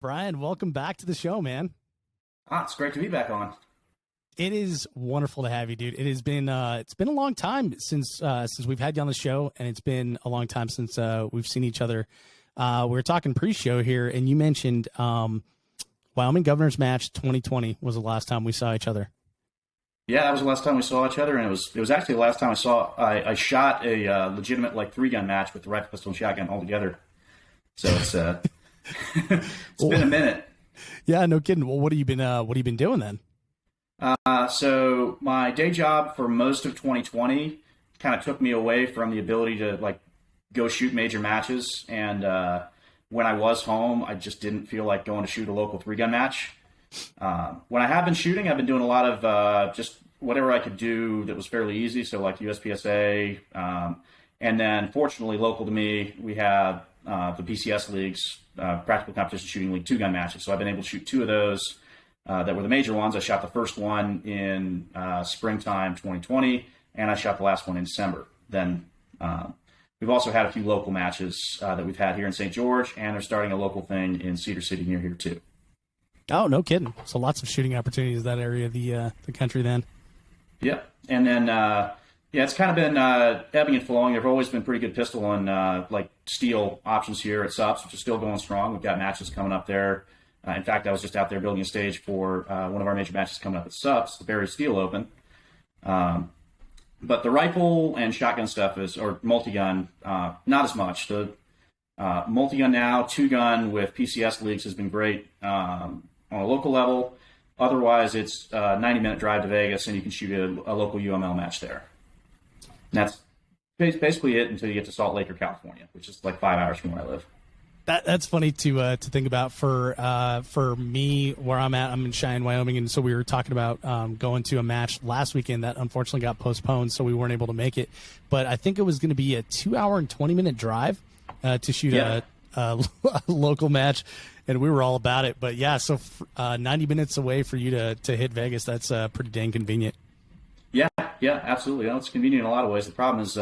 Brian, welcome back to the show, man. It's great to be back on. It is wonderful to have you, dude. It has been it's been a long time since we've had you on the show, and it's been a long time since we've seen each other. We were talking pre-show here, and you mentioned Wyoming Governor's Match 2020 was the last time we saw each other. Yeah, that was the last time we saw each other, and it was actually the last time I shot a legitimate like 3-gun match with the rifle, pistol, and shotgun all together. So it's it's been a minute. Yeah, no kidding. Well, what have you been doing then? So my day job for most of 2020 kind of took me away from the ability to like go shoot major matches, and when I was home, I just didn't feel like going to shoot a local 3-gun match. When I have been shooting, I've been doing a lot of just whatever I could do that was fairly easy. So like USPSA, and then fortunately local to me, we have the PCS leagues, Practical Competition Shooting League 2-gun matches. So I've been able to shoot 2 of those that were the major ones. I shot the first one in springtime 2020, and I shot the last one in December. Then we've also had a few local matches that we've had here in St. George, and they're starting a local thing in Cedar City near here too. Oh, no kidding. So lots of shooting opportunities in that area of the country then. Yep. And then, it's kind of been ebbing and flowing. There've always been pretty good pistol and like steel options here at SUPS, which is still going strong. We've got matches coming up there. In fact, I was just out there building a stage for one of our major matches coming up at SUPS, the Barry Steel Open. But the rifle and shotgun stuff or multi-gun, not as much. The multi-gun now, 2-gun with PCS leagues has been great on a local level. Otherwise, it's a 90-minute drive to Vegas, and you can shoot a local UML match there. And that's basically it until you get to Salt Lake or California, which is like 5 hours from where I live. That's funny to think about for me where I'm at. I'm in Cheyenne, Wyoming, and so we were talking about going to a match last weekend that unfortunately got postponed, so we weren't able to make it. But I think it was going to be a 2-hour and 20-minute drive to shoot a local match, and we were all about it. But yeah, so 90 minutes away for you to hit Vegas, that's pretty dang convenient. Yeah, absolutely. It's convenient in a lot of ways. The problem is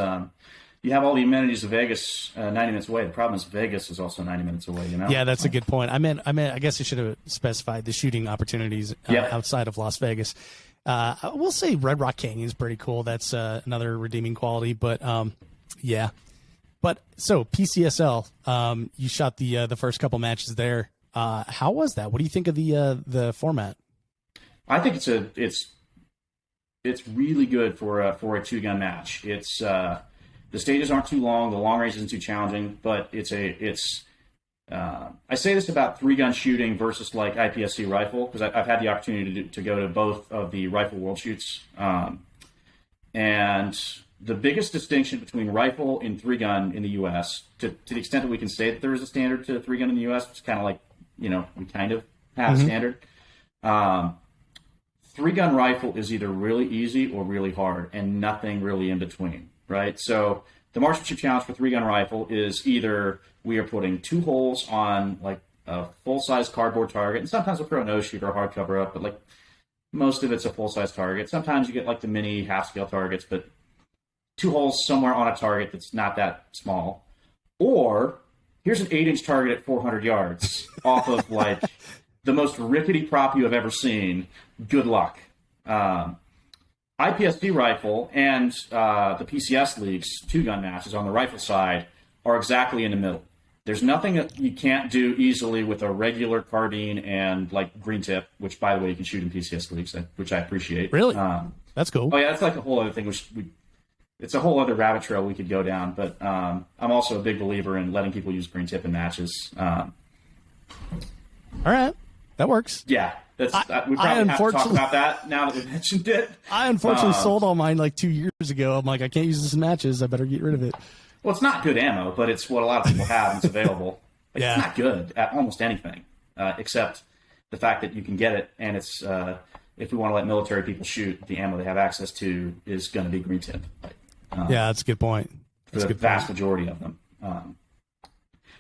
you have all the amenities of Vegas 90 minutes away. The problem is Vegas is also 90 minutes away, you know? Yeah, that's a good point. I guess I should have specified the shooting opportunities outside of Las Vegas. We'll say Red Rock Canyon is pretty cool. That's another redeeming quality, but yeah. But so PCSL, you shot the first couple matches there. How was that? What do you think of the format? I think it's really good for a 2-gun match. It's the stages aren't too long, the long range isn't too challenging, but I say this about 3-gun shooting versus like IPSC rifle, because I've had the opportunity to go to both of the rifle world shoots, and the biggest distinction between rifle and 3-gun in the U.S., to the extent that we can say that there is a standard to 3-gun in the U.S., it's kind of like, we kind of have a standard. 3-gun rifle is either really easy or really hard, and nothing really in between, right? So the marksmanship challenge for 3-gun rifle is either we are putting 2 holes on like a full-size cardboard target, and sometimes we'll throw a nose shoot or a hard cover up, but like most of it's a full-size target. Sometimes you get like the mini half-scale targets, but 2 holes somewhere on a target that's not that small. Or here's an 8-inch target at 400 yards off of like the most rickety prop you have ever seen. Good luck. IPSC rifle and the PCS leagues 2-gun matches on the rifle side are exactly in the middle. There's nothing that you can't do easily with a regular carbine and like green tip, which by the way you can shoot in PCS leagues, which I appreciate. Really? That's cool. Oh yeah, that's like a whole other thing. It's a whole other rabbit trail we could go down. But I'm also a big believer in letting people use green tip in matches. All right, that works. Yeah. We probably have to talk about that now that we've mentioned it. I unfortunately sold all mine like 2 years ago. I'm like, I can't use this in matches. I better get rid of it. Well, it's not good ammo, but it's what a lot of people have and it's available. Like, yeah. It's not good at almost anything, except the fact that you can get it, and it's if we want to let military people shoot, the ammo they have access to is going to be green tip. Yeah, that's a good point. For the vast majority of them.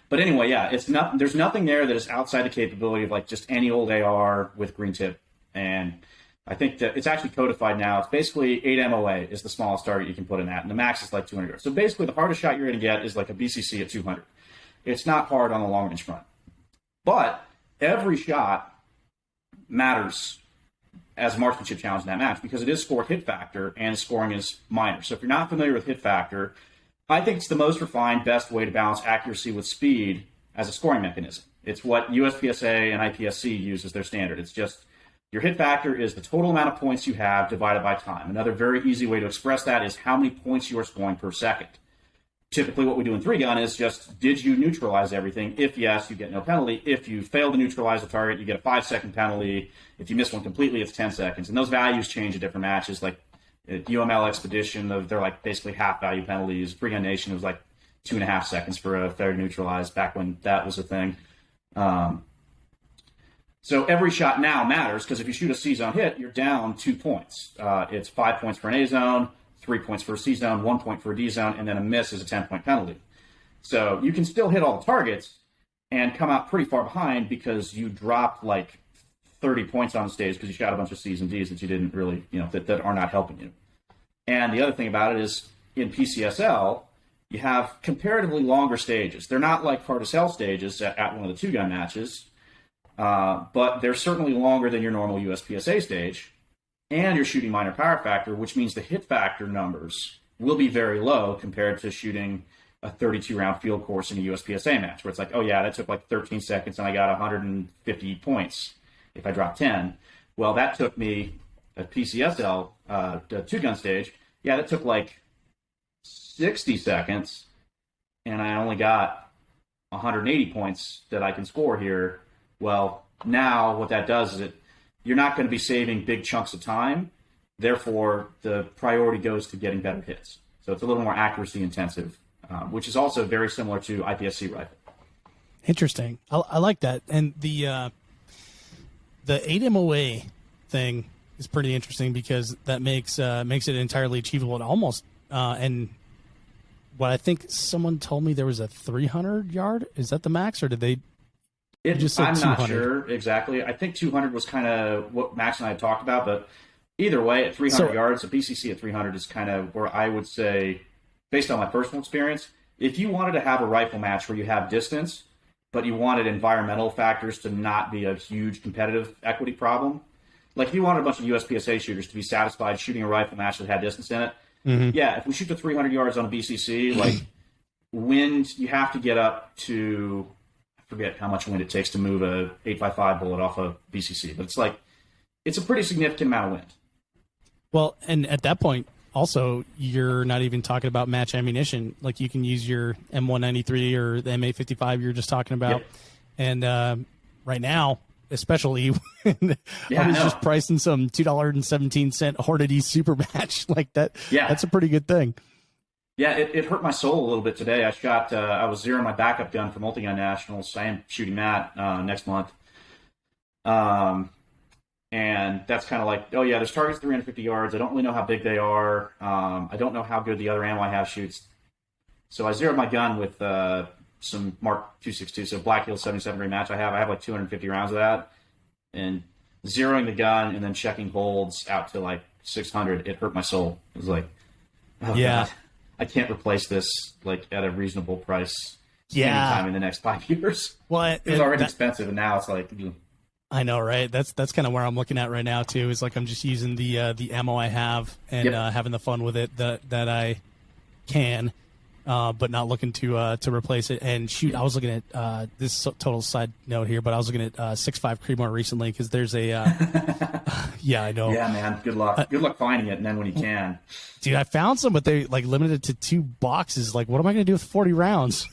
But anyway, yeah, there's nothing there that is outside the capability of like just any old AR with green tip. And I think that it's actually codified now. It's basically 8 MOA is the smallest target you can put in that, and the max is like 200 yards. So basically the hardest shot you're going to get is like a BCC at 200. It's not hard on the long range front. But every shot matters as a marksmanship challenge in that match because it is scored hit factor and scoring is minor. So if you're not familiar with hit factor, I think it's the most refined, best way to balance accuracy with speed as a scoring mechanism. It's what USPSA and IPSC use as their standard. It's just your hit factor is the total amount of points you have divided by time. Another very easy way to express that is how many points you are scoring per second. Typically what we do in 3-gun is just, did you neutralize everything? If yes, you get no penalty. If you fail to neutralize the target, you get a 5-second penalty. If you miss one completely, it's 10 seconds. And those values change at different matches. Like at UML Expedition, they're like basically half value penalties. 3-gun Nation, it was like 2.5 seconds for a fair to neutralize back when that was a thing. So every shot now matters because if you shoot a C-zone hit, you're down 2 points. It's 5 points for an A-zone, 3 points for a C-zone, 1 point for a D-zone, and then a miss is a 10-point penalty. So you can still hit all the targets and come out pretty far behind because you dropped like 30 points on the stage because you shot a bunch of C's and D's that you didn't really, that are not helping you. And the other thing about it is in PCSL, you have comparatively longer stages. They're not like hard as hell stages at one of the 2-gun matches, but they're certainly longer than your normal USPSA stage. And you're shooting minor power factor, which means the hit factor numbers will be very low compared to shooting a 32-round field course in a USPSA match, where it's like, oh yeah, that took like 13 seconds and I got 150 points if I dropped 10. Well, that took me at PCSL, the 2-gun stage, yeah, that took like 60 seconds, and I only got 180 points that I can score here. Well, now what that does is you're not going to be saving big chunks of time. Therefore, the priority goes to getting better hits. So it's a little more accuracy intensive, which is also very similar to IPSC rifle. Interesting. I like that. And the 8MOA thing is pretty interesting because that makes it entirely achievable and almost and what I think someone told me there was a 300 yard. Is that the max, or did they? I'm not sure exactly. I think 200 was kind of what Max and I had talked about, but either way, at 300 yards, a BCC at 300 is kind of where I would say, based on my personal experience, if you wanted to have a rifle match where you have distance, but you wanted environmental factors to not be a huge competitive equity problem, like if you wanted a bunch of USPSA shooters to be satisfied shooting a rifle match that had distance in it, yeah, if we shoot to 300 yards on a BCC, like wind, you have to get up to, I forget how much wind it takes to move a 8x5 bullet off a BCC, but it's a pretty significant amount of wind. Well, and at that point, also, you're not even talking about match ammunition. Like you can use your M193 or the MA55 you're just talking about. Yep. And right now, especially when I was just pricing some $2.17 Hornady super match like that. Yeah. That's a pretty good thing. Yeah, it hurt my soul a little bit today. I shot, I was zeroing my backup gun for Multi-Gun Nationals. I am shooting that next month. And that's kind of like, oh yeah, there's targets 350 yards. I don't really know how big they are. I don't know how good the other ammo I have shoots. So I zeroed my gun with some Mark 262, so Black Hill 77 rematch I have like 250 rounds of that. And zeroing the gun and then checking holds out to like 600, it hurt my soul. It was like, oh God, I can't replace this like at a reasonable price anytime in the next 5 years. Well, it was already expensive, and now it's like... I know, right? That's kind of where I'm looking at right now too. Is like I'm just using the ammo I have and having the fun with it that I can, but not looking to replace it. And shoot, I was looking at this total side note here, but I was looking at 6.5 Creedmoor recently because there's a yeah, I know. Yeah, man. Good luck. Good luck finding it, and then when you can, dude, I found some, but they like limited it to 2 boxes. Like, what am I going to do with 40 rounds?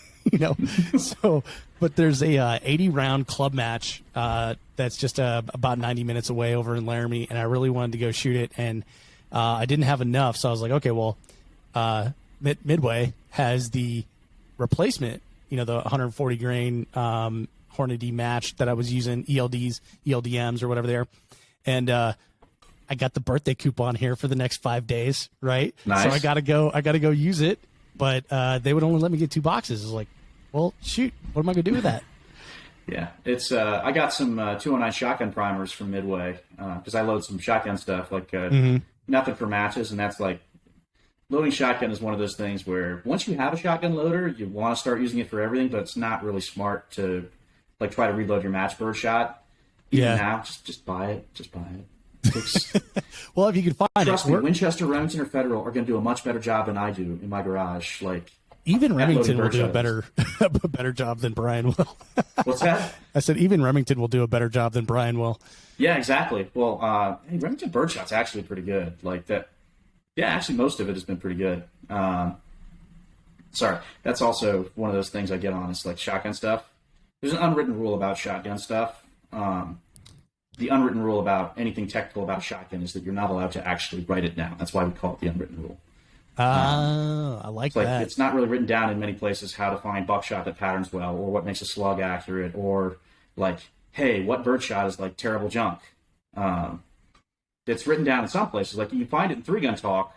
So, but there's a 80 round club match that's just about 90 minutes away over in Laramie, and I really wanted to go shoot it, and I didn't have enough, so I was like, okay, well, Midway has the replacement, the 140 grain Hornady match that I was using, ELDMs or whatever they are, and I got the birthday coupon here for the next 5 days, right? Nice. So I gotta go use it, but they would only let me get 2 boxes. I was like, well, shoot, what am I going to do with that? Yeah, it's I got some 209 shotgun primers from Midway because I load some shotgun stuff, like nothing for matches, and that's like, loading shotgun is one of those things where once you have a shotgun loader, you want to start using it for everything, but it's not really smart to like try to reload your match birdshot. Even Yeah. now, just buy it. Just buy it. Well, if you can find Trust it, me, Winchester, Remington, or Federal are going to do a much better job than I do in my garage. Like, even Remington will loading do a birdshot better job than Brian will. What's that? I said even Remington will do a better job than Brian will. Yeah, exactly. Well, hey, Remington birdshot's actually pretty good. Like that. Yeah, actually, most of it has been pretty good. Sorry, that's also one of those things I get on is like shotgun stuff. There's an unwritten rule about shotgun stuff. The unwritten rule about anything technical about a shotgun is that you're not allowed to actually write it down. That's why we call it the unwritten rule. I like that. It's not really written down in many places how to find buckshot that patterns well, or what makes a slug accurate, or like, hey, what birdshot is like terrible junk. It's written down in some places. Like you can find it in 3-gun talk.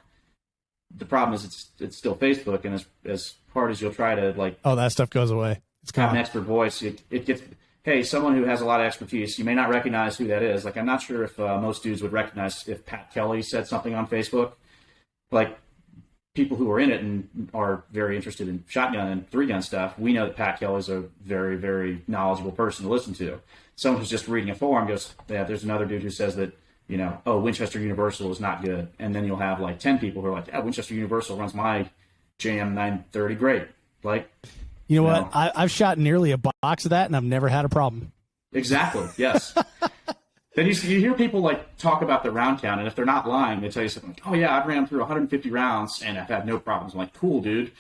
The problem is it's still Facebook, and as hard as you'll try to like, that stuff goes away. It's have gone. an expert voice, it gets. Hey, someone who has a lot of expertise, you may not recognize who that is. Like, I'm not sure if most dudes would recognize if Pat Kelly said something on Facebook. Like, people who are in it and are very interested in shotgun and 3-gun stuff, we know that Pat Kelly's a very, very knowledgeable person to listen to. Someone who's just reading a forum goes, yeah, there's another dude who says that, Winchester Universal is not good. And then you'll have like 10 people who are like, yeah, Winchester Universal runs my JM 930 great. Like, you know what? I've shot nearly a box of that, and I've never had a problem. Exactly. Yes. Then you hear people like talk about the round count, and if they're not lying, they tell you something like, "Oh yeah, I've ran through 150 rounds and I've had no problems." I'm like, "Cool, dude.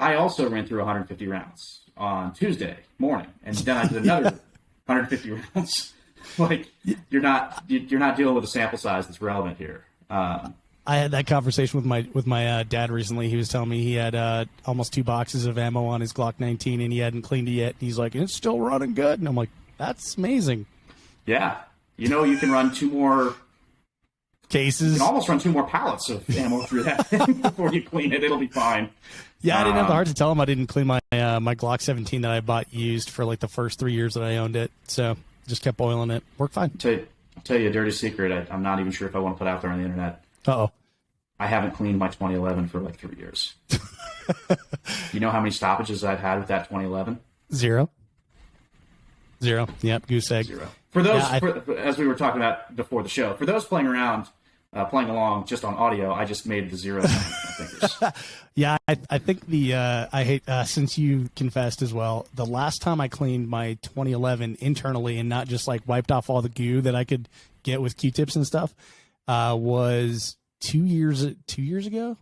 I also ran through 150 rounds on Tuesday morning, and then I did another 150 rounds." Like you're not dealing with a sample size that's relevant here. I had that conversation with my dad recently. He was telling me he had almost 2 boxes of ammo on his Glock 19, and he hadn't cleaned it yet. He's like, "It's still running good," and I'm like, "That's amazing." Yeah, you can run 2 more cases. You can almost run 2 more pallets of ammo through that thing before you clean it. It'll be fine. Yeah, I didn't have the heart to tell him I didn't clean my my Glock 17 that I bought used for like the first 3 years that I owned it. So just kept oiling it. Worked fine. I'll tell you a dirty secret. I'm not even sure if I want to put out there on the internet. Uh-oh. I haven't cleaned my 2011 for like 3 years. You know how many stoppages I've had with that 2011? 0. Yep, goose egg. 0. For those, as we were talking about before the show, for those playing around, playing along just on audio, I just made the 0 sound with my fingers. Yeah, I think I hate, since you confessed as well, the last time I cleaned my 2011 internally and not just like wiped off all the goo that I could get with Q-tips and stuff was 2 years ago.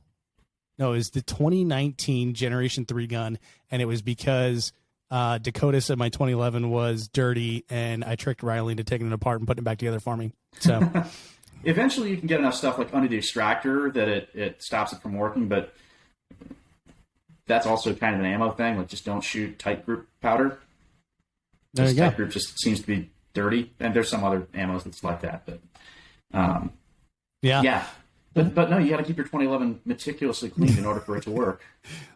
No, it was the 2019 Generation 3 gun, and it was because Dakota said my 2011 was dirty, and I tricked Riley into taking it apart and putting it back together for me. So eventually you can get enough stuff like under the extractor that it stops it from working, but that's also kind of an ammo thing. Like, just don't shoot tight group powder. There you go. Tight group just seems to be dirty, and there's some other ammos that's like that. But yeah. But no, you got to keep your 2011 meticulously cleaned in order for it to work.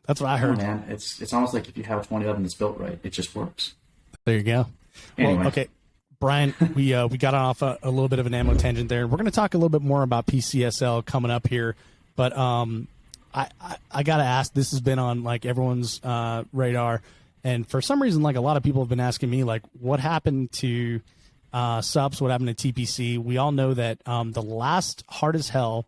That's what I heard. Oh, man, it's almost like if you have a 2011 that's built right, it just works. There you go. Anyway. Well, okay, Brian, we got off a little bit of an ammo tangent there. We're going to talk a little bit more about PCSL coming up here, but I got to ask. This has been on like everyone's radar, and for some reason, like a lot of people have been asking me, like, what happened to subs? What happened to TPC? We all know that the last Hard as Hell,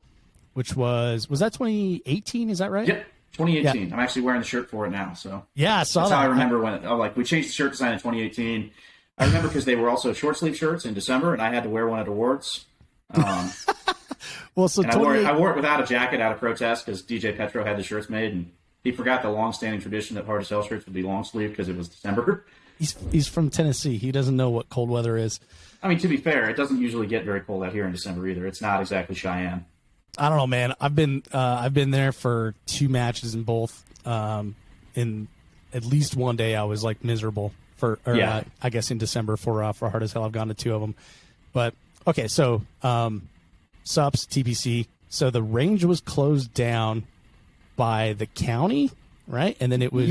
which was that 2018? Is that right? Yep, 2018. Yeah. I'm actually wearing the shirt for it now. So yeah, I saw that's that. how I remember when we changed the shirt design in 2018. I remember because they were also short sleeve shirts in December, and I had to wear one at awards. Well, so and I wore it without a jacket out of protest because DJ Petro had the shirts made, and he forgot the long-standing tradition that Hard as Hell shirts would be long sleeve because it was December. He's from Tennessee. He doesn't know what cold weather is. I mean, to be fair, it doesn't usually get very cold out here in December either. It's not exactly Cheyenne. I don't know, man. I've been there for 2 matches in both. In at least one day, I was like miserable I guess in December for Hard as Hell. I've gone to 2 of them, but okay. So SUPS TPC. So the range was closed down by the county, right? And then it was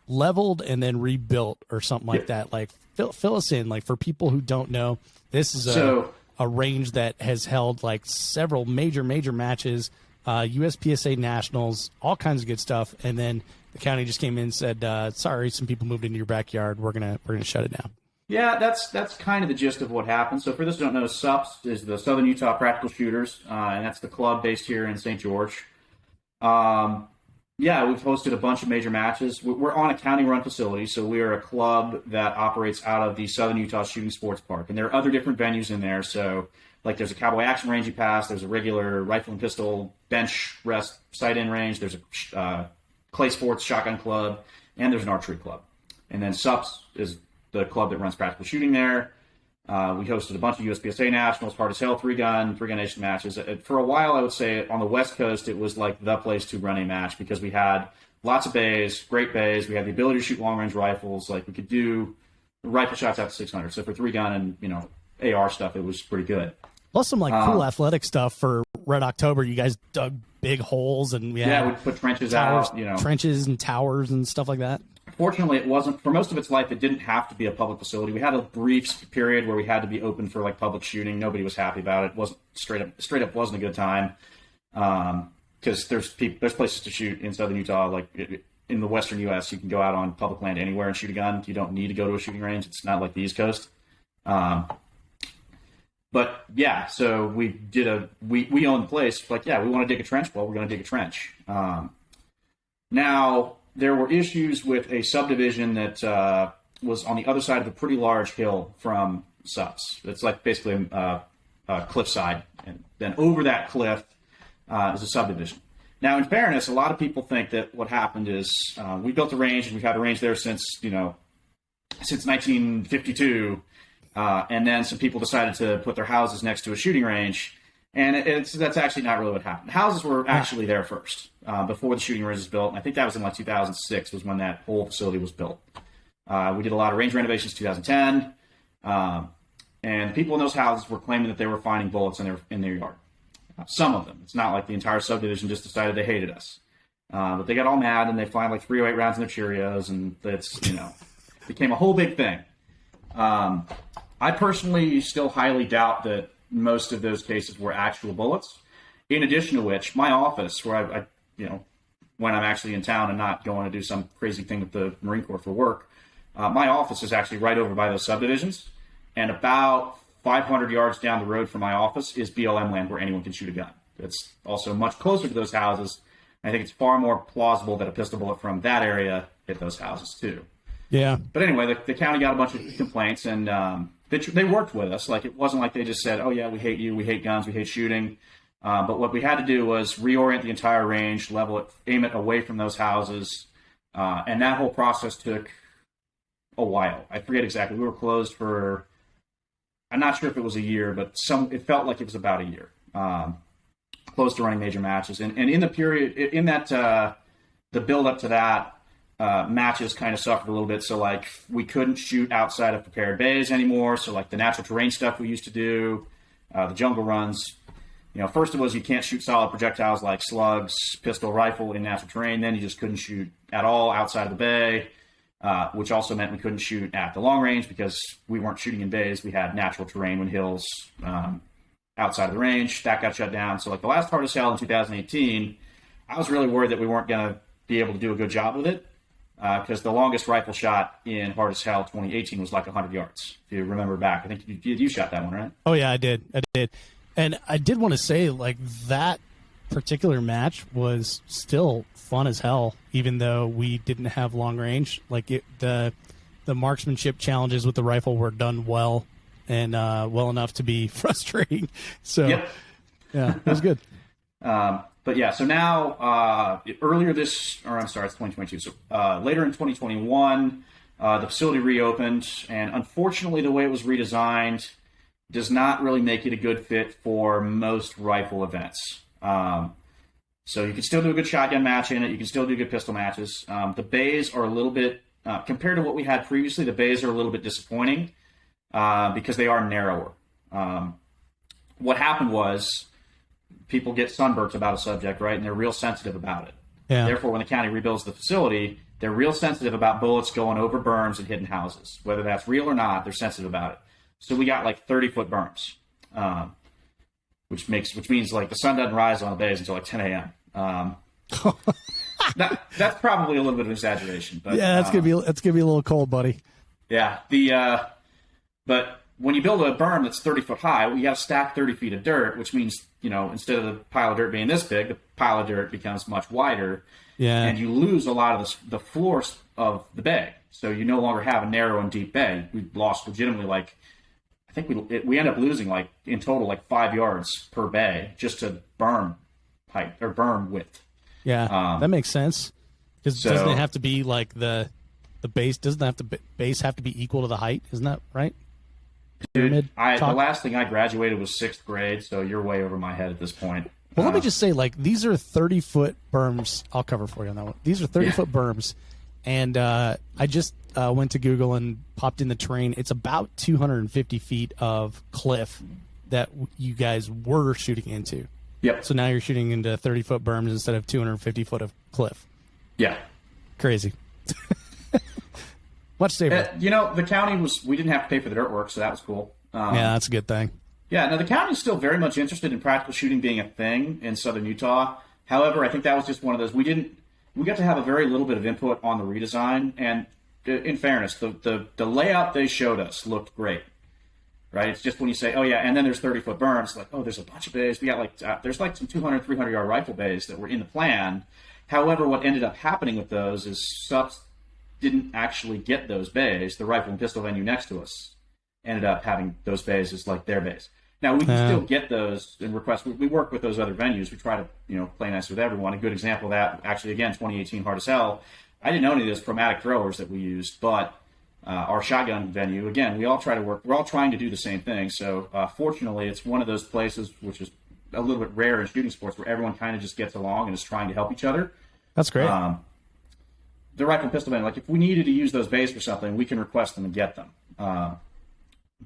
leveled and then rebuilt or something like that. Like fill us in. Like for people who don't know, this is a range that has held like several major matches, USPSA nationals, all kinds of good stuff. And then the county just came in and said, sorry, some people moved into your backyard. We're gonna shut it down. Yeah, that's kind of the gist of what happened. So for those who don't know, SUPS is the Southern Utah Practical Shooters, and that's the club based here in St. George. Yeah, we've hosted a bunch of major matches. We're on a county-run facility, so we are a club that operates out of the Southern Utah Shooting Sports Park, and there are other different venues in there. So, like, there's a cowboy action range you pass. There's a regular rifle and pistol bench rest sight-in range. There's a clay sports shotgun club, and there's an archery club. And then SUPS is the club that runs practical shooting there. We hosted a bunch of USPSA nationals, hard as hell, three-gun nation matches. For a while, I would say on the West Coast, it was like the place to run a match because we had lots of bays, great bays. We had the ability to shoot long-range rifles. Like, we could do rifle shots out to 600. So for three-gun and, AR stuff, it was pretty good. Plus some, cool athletic stuff for Red October. You guys dug big holes, and we put trenches towers, out, trenches and towers and stuff like that. Fortunately, it wasn't, for most of its life, it didn't have to be a public facility. We had a brief period where we had to be open for public shooting. Nobody was happy about it. It wasn't straight up wasn't a good time. Because there's places to shoot in Southern Utah, in the Western U.S. You can go out on public land anywhere and shoot a gun. You don't need to go to a shooting range. It's not like the East Coast. But yeah, so we own the place. We want to dig a trench. Well, we're going to dig a trench. Now, there were issues with a subdivision that was on the other side of a pretty large hill from SUPS. It's basically a cliffside, and then over that cliff is a subdivision. Now, in fairness, a lot of people think that what happened is we built a range, and we've had a range there since 1952, and then some people decided to put their houses next to a shooting range. And that's actually not really what happened. Houses were actually there first, before the shooting range was built. And I think that was in 2006 was when that whole facility was built. We did a lot of range renovations in 2010. And people in those houses were claiming that they were finding bullets in their yard. Some of them. It's not like the entire subdivision just decided they hated us. But they got all mad, and they find 308 rounds in their Cheerios, and it's, became a whole big thing. I personally still highly doubt that most of those cases were actual bullets. In addition to which, my office, where I when I'm actually in town and not going to do some crazy thing with the Marine Corps for work, my office is actually right over by those subdivisions. And about 500 yards down the road from my office is BLM land where anyone can shoot a gun. It's also much closer to those houses. I think it's far more plausible that a pistol bullet from that area hit those houses too. Yeah. But anyway, the county got a bunch of complaints, and they worked with us. It wasn't like they just said, "Oh yeah, we hate you, we hate guns, we hate shooting." But what we had to do was reorient the entire range, level it, aim it away from those houses, and that whole process took a while. I forget exactly. We were closed for, I'm not sure if it was a year, but it felt like it was about a year. Close to running major matches, and in the period in that the build up to that. Matches kind of suffered a little bit, so we couldn't shoot outside of prepared bays anymore. So the natural terrain stuff we used to do, the jungle runs, first it was you can't shoot solid projectiles like slugs, pistol, rifle in natural terrain. Then you just couldn't shoot at all outside of the bay, which also meant we couldn't shoot at the long range because we weren't shooting in bays. We had natural terrain when hills outside of the range. That got shut down. So the last hard as hell in 2018, I was really worried that we weren't going to be able to do a good job with it. Because the longest rifle shot in Hard as Hell 2018 was 100 yards. If you remember back, I think you shot that one, right? Oh yeah, I did. And I did want to say that particular match was still fun as hell, even though we didn't have long range. The marksmanship challenges with the rifle were done well and well enough to be frustrating. So yep. Yeah, it was good. But yeah, so now it's 2022. So later in 2021, the facility reopened, and unfortunately, the way it was redesigned does not really make it a good fit for most rifle events. So you can still do a good shotgun match in it. You can still do good pistol matches. The bays are a little bit, compared to what we had previously, the bays are a little bit disappointing because they are narrower. What happened was, people get sunburnt about a subject, right? And they're real sensitive about it. Yeah. Therefore, when the county rebuilds the facility, they're real sensitive about bullets going over berms and hitting houses. Whether that's real or not, they're sensitive about it. So we got 30-foot berms, which means the sun doesn't rise on the bays until 10 a.m. That's probably a little bit of an exaggeration, but yeah, that's gonna be a little cold, buddy. Yeah. But when you build a berm that's 30 foot high, well, you got to stack 30 feet of dirt, which means, instead of the pile of dirt being this big, the pile of dirt becomes much wider. Yeah. And you lose a lot of the floors of the bay. So you no longer have a narrow and deep bay. We lost legitimately, I think we end up losing in total 5 yards per bay just to berm height or berm width. Yeah, that makes sense. Because doesn't it have to be the base? Doesn't the base have to be equal to the height? Isn't that right? Dude, the last thing I graduated was 6th grade, so you're way over my head at this point. Well, let me just say, these are 30-foot berms. I'll cover for you on that one. These are 30-foot berms, and I just went to Google and popped in the terrain. It's about 250 feet of cliff that you guys were shooting into. Yep. So now you're shooting into 30-foot berms instead of 250 foot of cliff. Yeah. Crazy. Much safer. The county we didn't have to pay for the dirt work, so that was cool. Yeah, that's a good thing. Yeah, now the county is still very much interested in practical shooting being a thing in southern Utah. However, I think that was just one of those we got to have a very little bit of input on the redesign. And in fairness, the layout they showed us looked great. Right? It's just when you say, oh yeah, and then there's 30-foot berms, there's a bunch of bays. We got there's some 200, 300-yard rifle bays that were in the plan. However, what ended up happening with those is subs didn't actually get those bays. The rifle and pistol venue next to us ended up having those bays as their bays. Now, we can still get those and request. We work with those other venues. We try to, play nice with everyone. A good example of that, actually, again, 2018 Hard as Hell. I didn't know any of this chromatic throwers that we used, but our shotgun venue, again, we all try to work. We're all trying to do the same thing. So, fortunately, it's one of those places which is a little bit rare in shooting sports where everyone kind of just gets along and is trying to help each other. That's great. The rifle and pistol venue, if we needed to use those bays for something, we can request them and get them.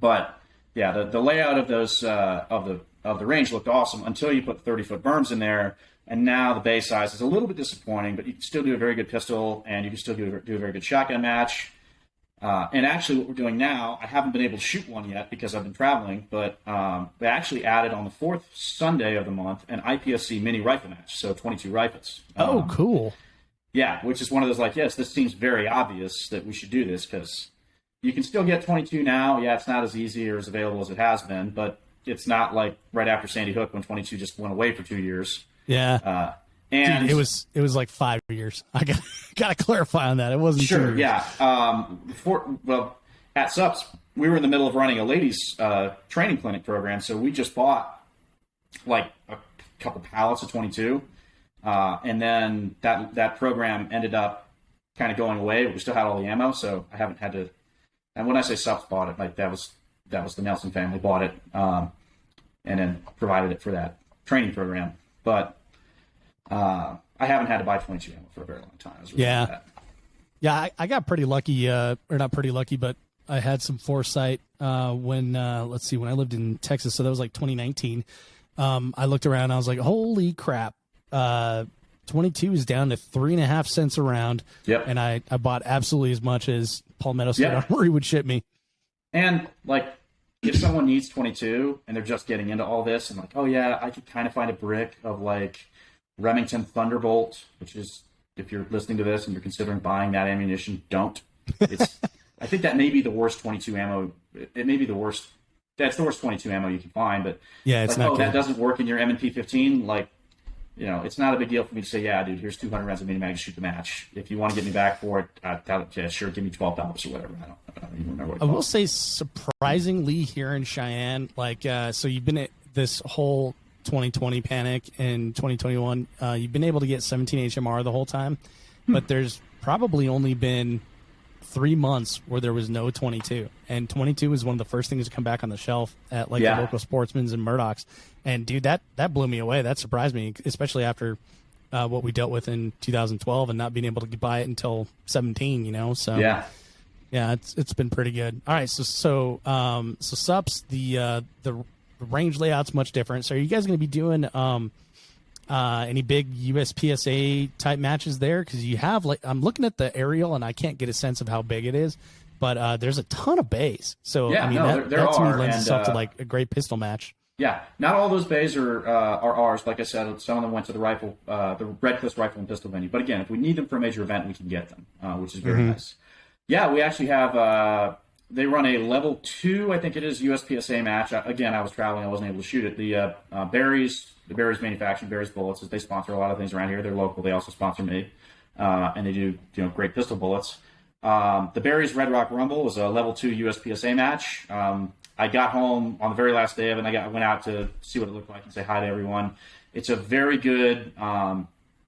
But yeah, the layout of those of the range looked awesome until you put 30-foot berms in there, and now the bay size is a little bit disappointing. But you can still do a very good pistol, and you can still do a very good shotgun match. And actually, what we're doing now, I haven't been able to shoot one yet because I've been traveling. But we actually added on the 4th Sunday of the month an IPSC mini rifle match, so 22 rifles. Oh, cool. Yeah, which is one of those yes, this seems very obvious that we should do this because you can still get 22 now. Yeah, it's not as easy or as available as it has been, but it's not like right after Sandy Hook when 22 just went away for 2 years. Yeah. And dude, it was 5 years. I got to clarify on that. It wasn't sure. 2 years. Yeah. At SUPS, we were in the middle of running a ladies training clinic program, so we just bought a couple pallets of 22. And then that program ended up kind of going away. We still had all the ammo, so I haven't had to. And when I say SUPS bought it, that was the Nelson family bought it, and then provided it for that training program. But I haven't had to buy 22 ammo for a very long time. Yeah, I got pretty lucky, or not pretty lucky, but I had some foresight when I lived in Texas, so that was 2019. I looked around, and I was like, holy crap. 22 is down to 3.5 cents a round. Yep. And I bought absolutely as much as Palmetto State Armory would ship me. And if someone needs 22 and they're just getting into all this and oh yeah, I could kind of find a brick of Remington Thunderbolt, which is, if you're listening to this and you're considering buying that ammunition, don't. I think that may be the worst 22 ammo. It may be the worst. That's the worst 22 ammo you can find. But yeah, it's not good. That doesn't work in your M&P 15. It's not a big deal for me to say, yeah, dude, here's 200 rounds of mini mag to shoot the match. If you want to get me back for it, sure, give me $12 or whatever. I don't even remember what it I will say, surprisingly, here in Cheyenne, so you've been at this whole 2020 panic and 2021, you've been able to get 17 HMR the whole time, but there's probably only been 3 months where there was no 22, and 22 was one of the first things to come back on the shelf at the local Sportsman's and Murdoch's. And dude, that blew me away. That surprised me, especially after what we dealt with in 2012 and not being able to buy it until 17. So yeah, it's been pretty good. All right, so SUPS, the range layout's much different. So are you guys going to be doing any big USPSA type matches there? Because you have I'm looking at the aerial and I can't get a sense of how big it is, but there's a ton of bays. So yeah, that to me lends itself to a great pistol match. Yeah, not all those bays are ours. Like I said, some of them went to the Red Cliffs Rifle and Pistol venue. But again, if we need them for a major event, we can get them, which is very nice. Yeah, we actually have they run a level 2, I think it is, USPSA match. Again, I was traveling, I wasn't able to shoot it. The Barry's manufacturing, Barry's Bullets, they sponsor a lot of things around here. They're local. They also sponsor me, and they do great pistol bullets. The Barry's Red Rock Rumble was a level 2 USPSA match. I got home on the very last day of it, and I went out to see what it looked like and say hi to everyone. It's a very good.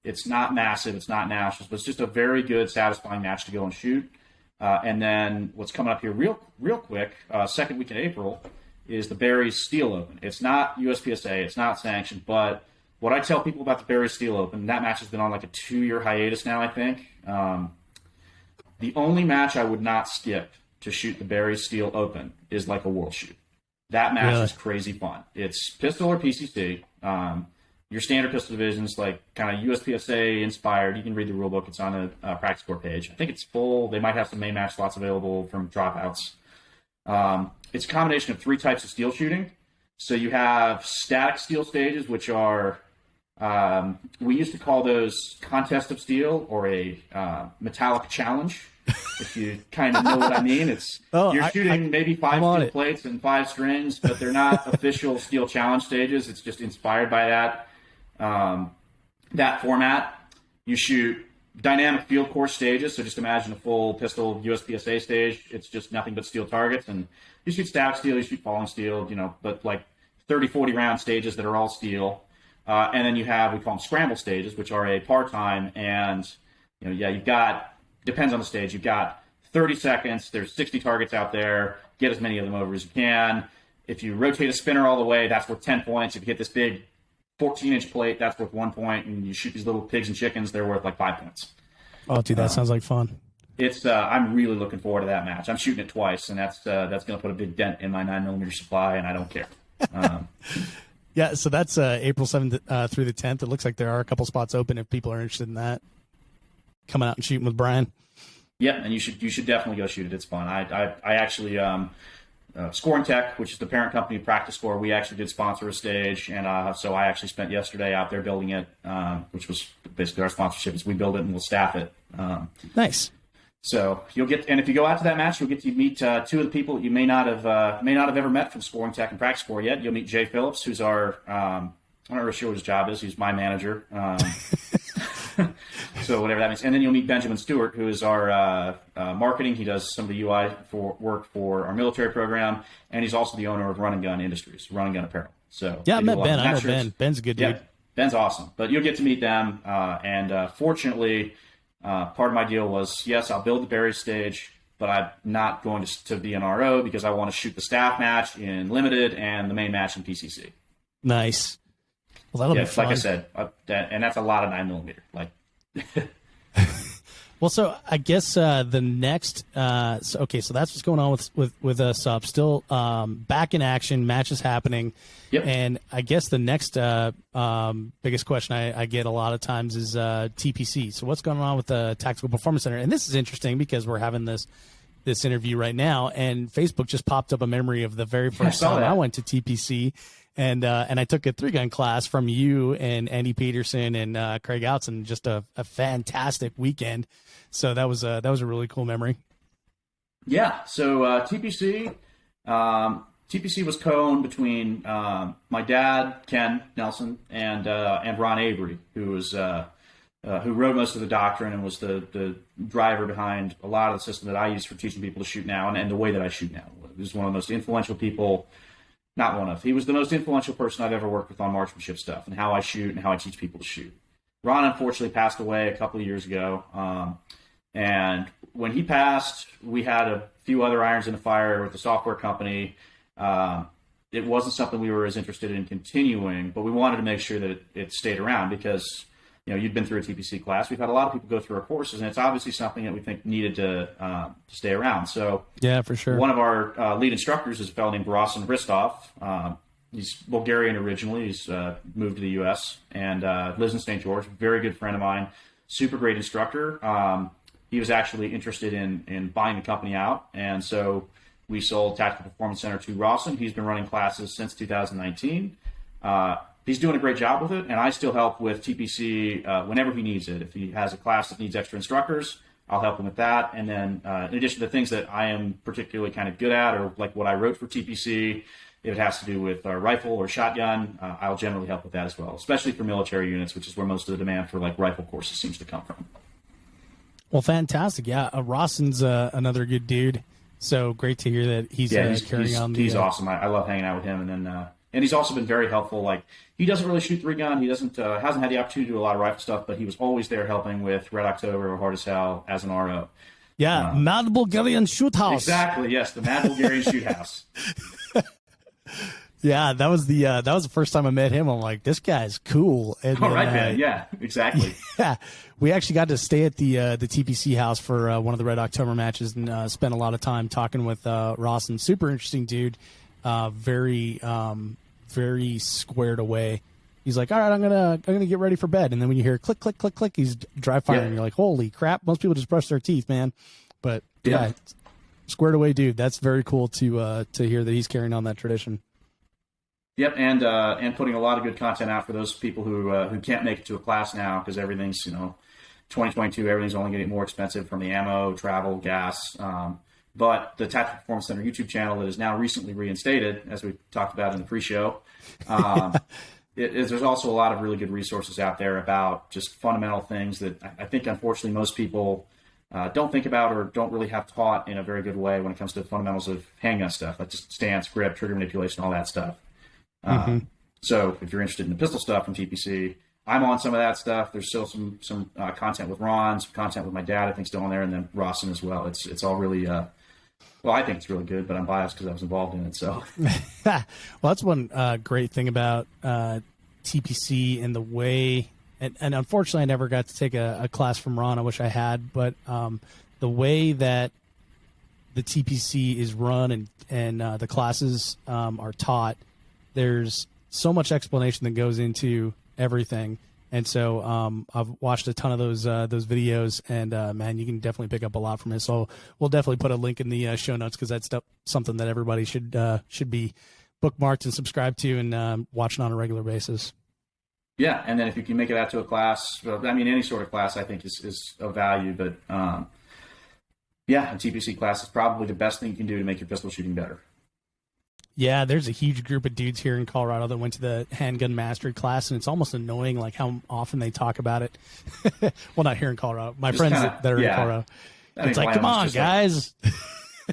It's not massive. It's not nationals, but it's just a very good, satisfying match to go and shoot. And then what's coming up here real quick, second week in April, is the Barry's Steel Open. It's not USPSA, it's not sanctioned, but what I tell people about the Barry's Steel Open, that match has been on like a 2-year hiatus now, I think. The only match I would not skip to shoot the Barry's Steel Open is like a world shoot. That match is crazy fun. It's pistol or PCC. Your standard pistol divisions, like kind of USPSA inspired. You can read the rule book. It's on a practice score page. I think it's full. They might have some main match slots available from dropouts. It's a combination of 3 types of steel shooting. So you have static steel stages, which are, we used to call those contest of steel or a metallic challenge. If you kind of know what I mean, you're shooting maybe 5 steel plates and 5 strings, but they're not official steel challenge stages. It's just inspired by that format. You shoot dynamic field course stages, so just imagine a full pistol USPSA stage. It's just nothing but steel targets, and you shoot static steel, you shoot falling steel, but like 30, 40 round stages that are all steel. And then you have, we call them scramble stages, which are a par time, and you've got, depends on the stage, you've got 30 seconds, there's 60 targets out there, get as many of them over as you can. If you rotate a spinner all the way, that's worth 10 points. If you hit this big 14-inch plate, that's worth 1 point, and you shoot these little pigs and chickens, they're worth like 5 points. Oh, dude, that sounds like fun. It's I'm really looking forward to that match. I'm shooting it twice, and that's going to put a big dent in my 9mm supply, and I don't care. Yeah, so that's April 7th through the 10th. It looks like there are a couple spots open if people are interested in that. Coming out and shooting with Brian. Yeah, and you should definitely go shoot it. It's fun. I actually Scoring Tech, which is the parent company of Practice Score, we actually did sponsor a stage, and so I actually spent yesterday out there building it, which was basically our sponsorship. Is we build it and we'll staff it. Nice. So you'll get, and if you go out to that match, you'll get to meet 2 of the people that you may not have ever met from Scoring Tech and Practice Score yet. You'll meet Jay Phillips, who's our I'm not really sure what his job is. He's my manager. So whatever that means. And then you'll meet Benjamin Stewart, who is our marketing. He does some of the UI work for our military program, and he's also the owner of Run and Gun Industries, Run and Gun Apparel. So yeah, I met Ben. I know Ben. Ben's a good dude. Yeah, Ben's awesome. But you'll get to meet them. And fortunately, part of my deal was, yes, I'll build the Barry stage, but I'm not going to be an RO because I want to shoot the staff match in limited and the main match in PCC. Nice. Well, that'll be fun. Like I said, and that's a lot of 9mm. Well, so I guess the next, so that's what's going on with us up. Still back in action, matches happening. Yep. And I guess the next biggest question I get a lot of times is TPC. So what's going on with the Tactical Performance Center? And this is interesting because we're having this interview right now, and Facebook just popped up a memory of the very first time I went to TPC. And I took a 3-gun class from you and Andy Peterson and Craig Outson. Just a fantastic weekend. So that was a really cool memory. Yeah. So TPC was co-owned between my dad Ken Nelson and Ron Avery, who wrote most of the doctrine and was the driver behind a lot of the system that I use for teaching people to shoot now and the way that I shoot now. He was one of the most influential people. He was the most influential person I've ever worked with on marksmanship stuff and how I shoot and how I teach people to shoot. Ron unfortunately passed away a couple of years ago. And when he passed, we had a few other irons in the fire with the software company. It wasn't something we were as interested in continuing, but we wanted to make sure that it stayed around because, you'd been through a TPC class. We've had a lot of people go through our courses, and it's obviously something that we think needed to stay around. So yeah, for sure. One of our lead instructors is a fellow named Rosson. He's Bulgarian originally. He's moved to the U.S. and lives in St. George. Very good friend of mine. Super great instructor. He was actually interested in buying the company out, and so we sold Tactical Performance Center to Rosson. He's been running classes since 2019. He's doing a great job with it, and I still help with TPC whenever he needs it. If he has a class that needs extra instructors, I'll help them with that. And then in addition to things that I am particularly kind of good at, or like what I wrote for TPC, if it has to do with rifle or shotgun, I'll generally help with that as well, especially for military units, which is where most of the demand for like rifle courses seems to come from. Well, fantastic. Yeah, Rosson's another good dude. So great to hear that he's carrying on. He's awesome. I love hanging out with him, and he's also been very helpful. Like, he doesn't really shoot 3-gun. He hasn't had the opportunity to do a lot of rifle stuff, but he was always there helping with Red October or Hard as Hell as an RO. Yeah, Mad Bulgarian Shoot House. Exactly. Yes, the Mad Bulgarian Shoot House. Yeah, that was the first time I met him. I'm like, this guy's cool. And all right, man. Yeah, exactly. Yeah, we actually got to stay at the TPC house for one of the Red October matches and spent a lot of time talking with Rosson. Super interesting dude. Very squared away. He's like, all right, I'm gonna get ready for bed, and then when you hear click click click click, he's dry firing. And you're like, holy crap! Most people just brush their teeth, man. But yeah, squared away dude. That's very cool to hear that he's carrying on that tradition. Yep, and putting a lot of good content out for those people who can't make it to a class now because everything's 2022, everything's only getting more expensive from the ammo, travel, gas. But the Tactical Performance Center YouTube channel that is now recently reinstated, as we talked about in the pre-show, there's also a lot of really good resources out there about just fundamental things that I think, unfortunately, most people don't think about or don't really have taught in a very good way when it comes to the fundamentals of handgun stuff, like just stance, grip, trigger manipulation, all that stuff. So if you're interested in the pistol stuff from TPC, I'm on some of that stuff. There's still some content with Ron, some content with my dad, I think, still on there, and then Rosson as well. It's all really, well, I think it's really good, but I'm biased because I was involved in it. So, well, that's one great thing about TPC and the way, and unfortunately, I never got to take a class from Ron. I wish I had, but the way that the TPC is run and the classes are taught. There's so much explanation that goes into everything, and so I've watched a ton of those videos, and man, you can definitely pick up a lot from it. So we'll definitely put a link in the show notes because that's something that everybody should be bookmarked and subscribed to and watching on a regular basis. Yeah, and then if you can make it out to a class, I mean, any sort of class, I think is of value. But yeah, a TPC class is probably the best thing you can do to make your pistol shooting better. Yeah, there's a huge group of dudes here in Colorado that went to the handgun mastery class, and it's almost annoying like how often they talk about it. Well, not here in Colorado. My friends that are in Colorado. It's like, come on, guys.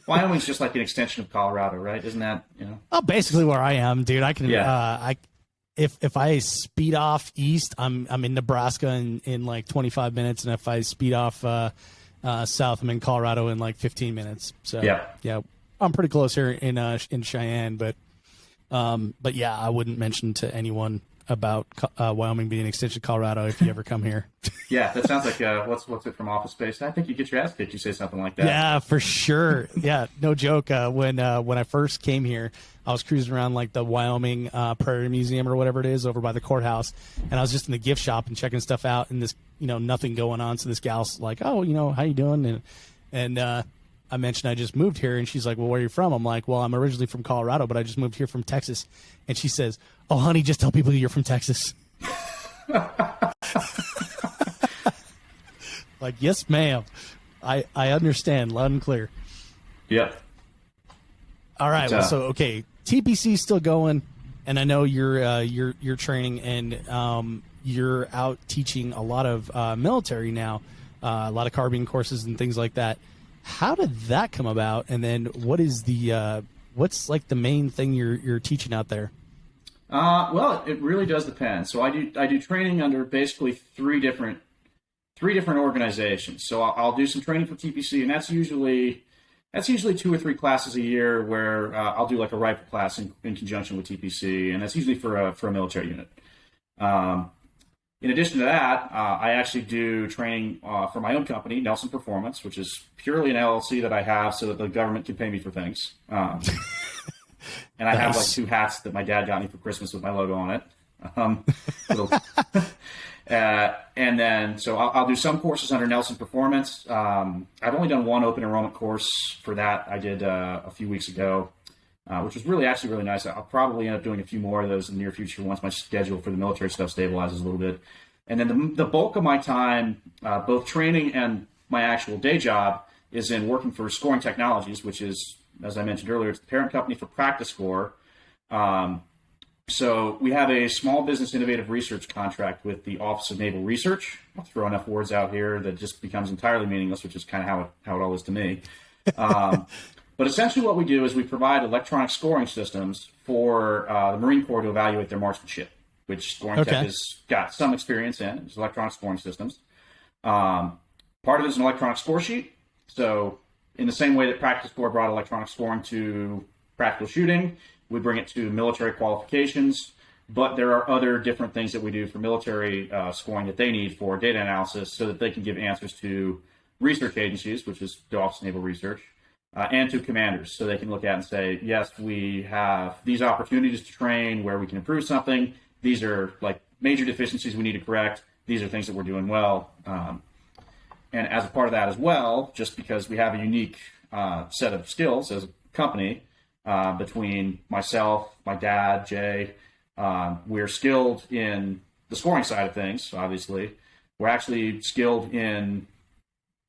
Wyoming's just like an extension of Colorado, right? Isn't that, Oh, basically where I am, dude. I can if I speed off east, I'm in Nebraska in like 25 minutes, and if I speed off south, I'm in Colorado in like 15 minutes. So yeah. I'm pretty close here in Cheyenne, but yeah, I wouldn't mention to anyone about Wyoming being an extension of Colorado if you ever come here. Yeah, that sounds like what's it from Office Space? I think you get your ass kicked. You say something like that. Yeah, for sure. Yeah, no joke. When I first came here, I was cruising around like the Wyoming Prairie Museum or whatever it is over by the courthouse, and I was just in the gift shop and checking stuff out, and this nothing going on. So this gal's like, oh, how you doing? And I mentioned I just moved here, and she's like, well, where are you from? I'm like, well, I'm originally from Colorado, but I just moved here from Texas. And she says, oh, honey, just tell people you're from Texas. Like, yes, ma'am. I understand loud and clear. Yep. All right. Well, so, okay, TPC's still going, and I know you're training, and you're out teaching a lot of military now, a lot of carbine courses and things like that. How did that come about? And then what is what's like the main thing you're teaching out there? Well, it really does depend. So I do training under basically three different organizations. So I'll do some training for TPC, and that's usually 2 or 3 classes a year where I'll do like a rifle class in conjunction with TPC, and that's usually for a military unit. In addition to that, I actually do training for my own company, Nelson Performance, which is purely an LLC that I have so that the government can pay me for things. And I have like 2 hats that my dad got me for Christmas with my logo on it. And then, so I'll do some courses under Nelson Performance. I've only done one open enrollment course for that. I did a few weeks ago, which was really nice. I'll probably end up doing a few more of those in the near future once my schedule for the military stuff stabilizes a little bit. And then the bulk of my time, both training and my actual day job is in working for Scoring Technologies, which is, as I mentioned earlier, it's the parent company for Practice Score. So we have a small business innovative research contract with the Office of Naval Research. I'll throw enough words out here that just becomes entirely meaningless, which is kind of how it all is to me. But essentially what we do is we provide electronic scoring systems for the Marine Corps to evaluate their marksmanship, which Scoring Tech has got some experience in. It's electronic scoring systems. Part of it is an electronic score sheet. So in the same way that Practice Score brought electronic scoring to practical shooting, we bring it to military qualifications, but there are other different things that we do for military scoring that they need for data analysis so that they can give answers to research agencies, which is the Office of Naval Research, and to commanders, so they can look at and say, yes, we have these opportunities to train where we can improve something. These are like major deficiencies we need to correct. These are things that we're doing well. And as a part of that as well, just because we have a unique set of skills as a company, between myself, my dad, Jay, we're skilled in the scoring side of things, obviously. We're actually skilled in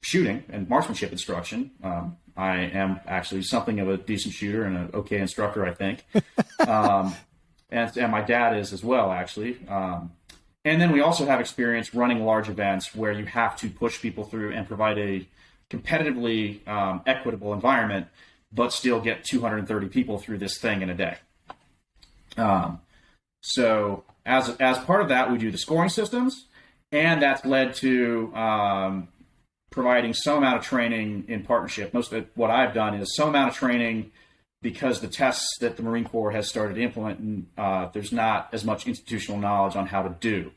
shooting and marksmanship instruction. I am actually something of a decent shooter and an okay instructor, I think. And my dad is as well, actually. And then we also have experience running large events where you have to push people through and provide a competitively equitable environment, but still get 230 people through this thing in a day. So as part of that, we do the scoring systems, and that's led to providing some amount of training in partnership. Most of what I've done is some amount of training because the tests that the Marine Corps has started to implement, there's not as much institutional knowledge on how to do.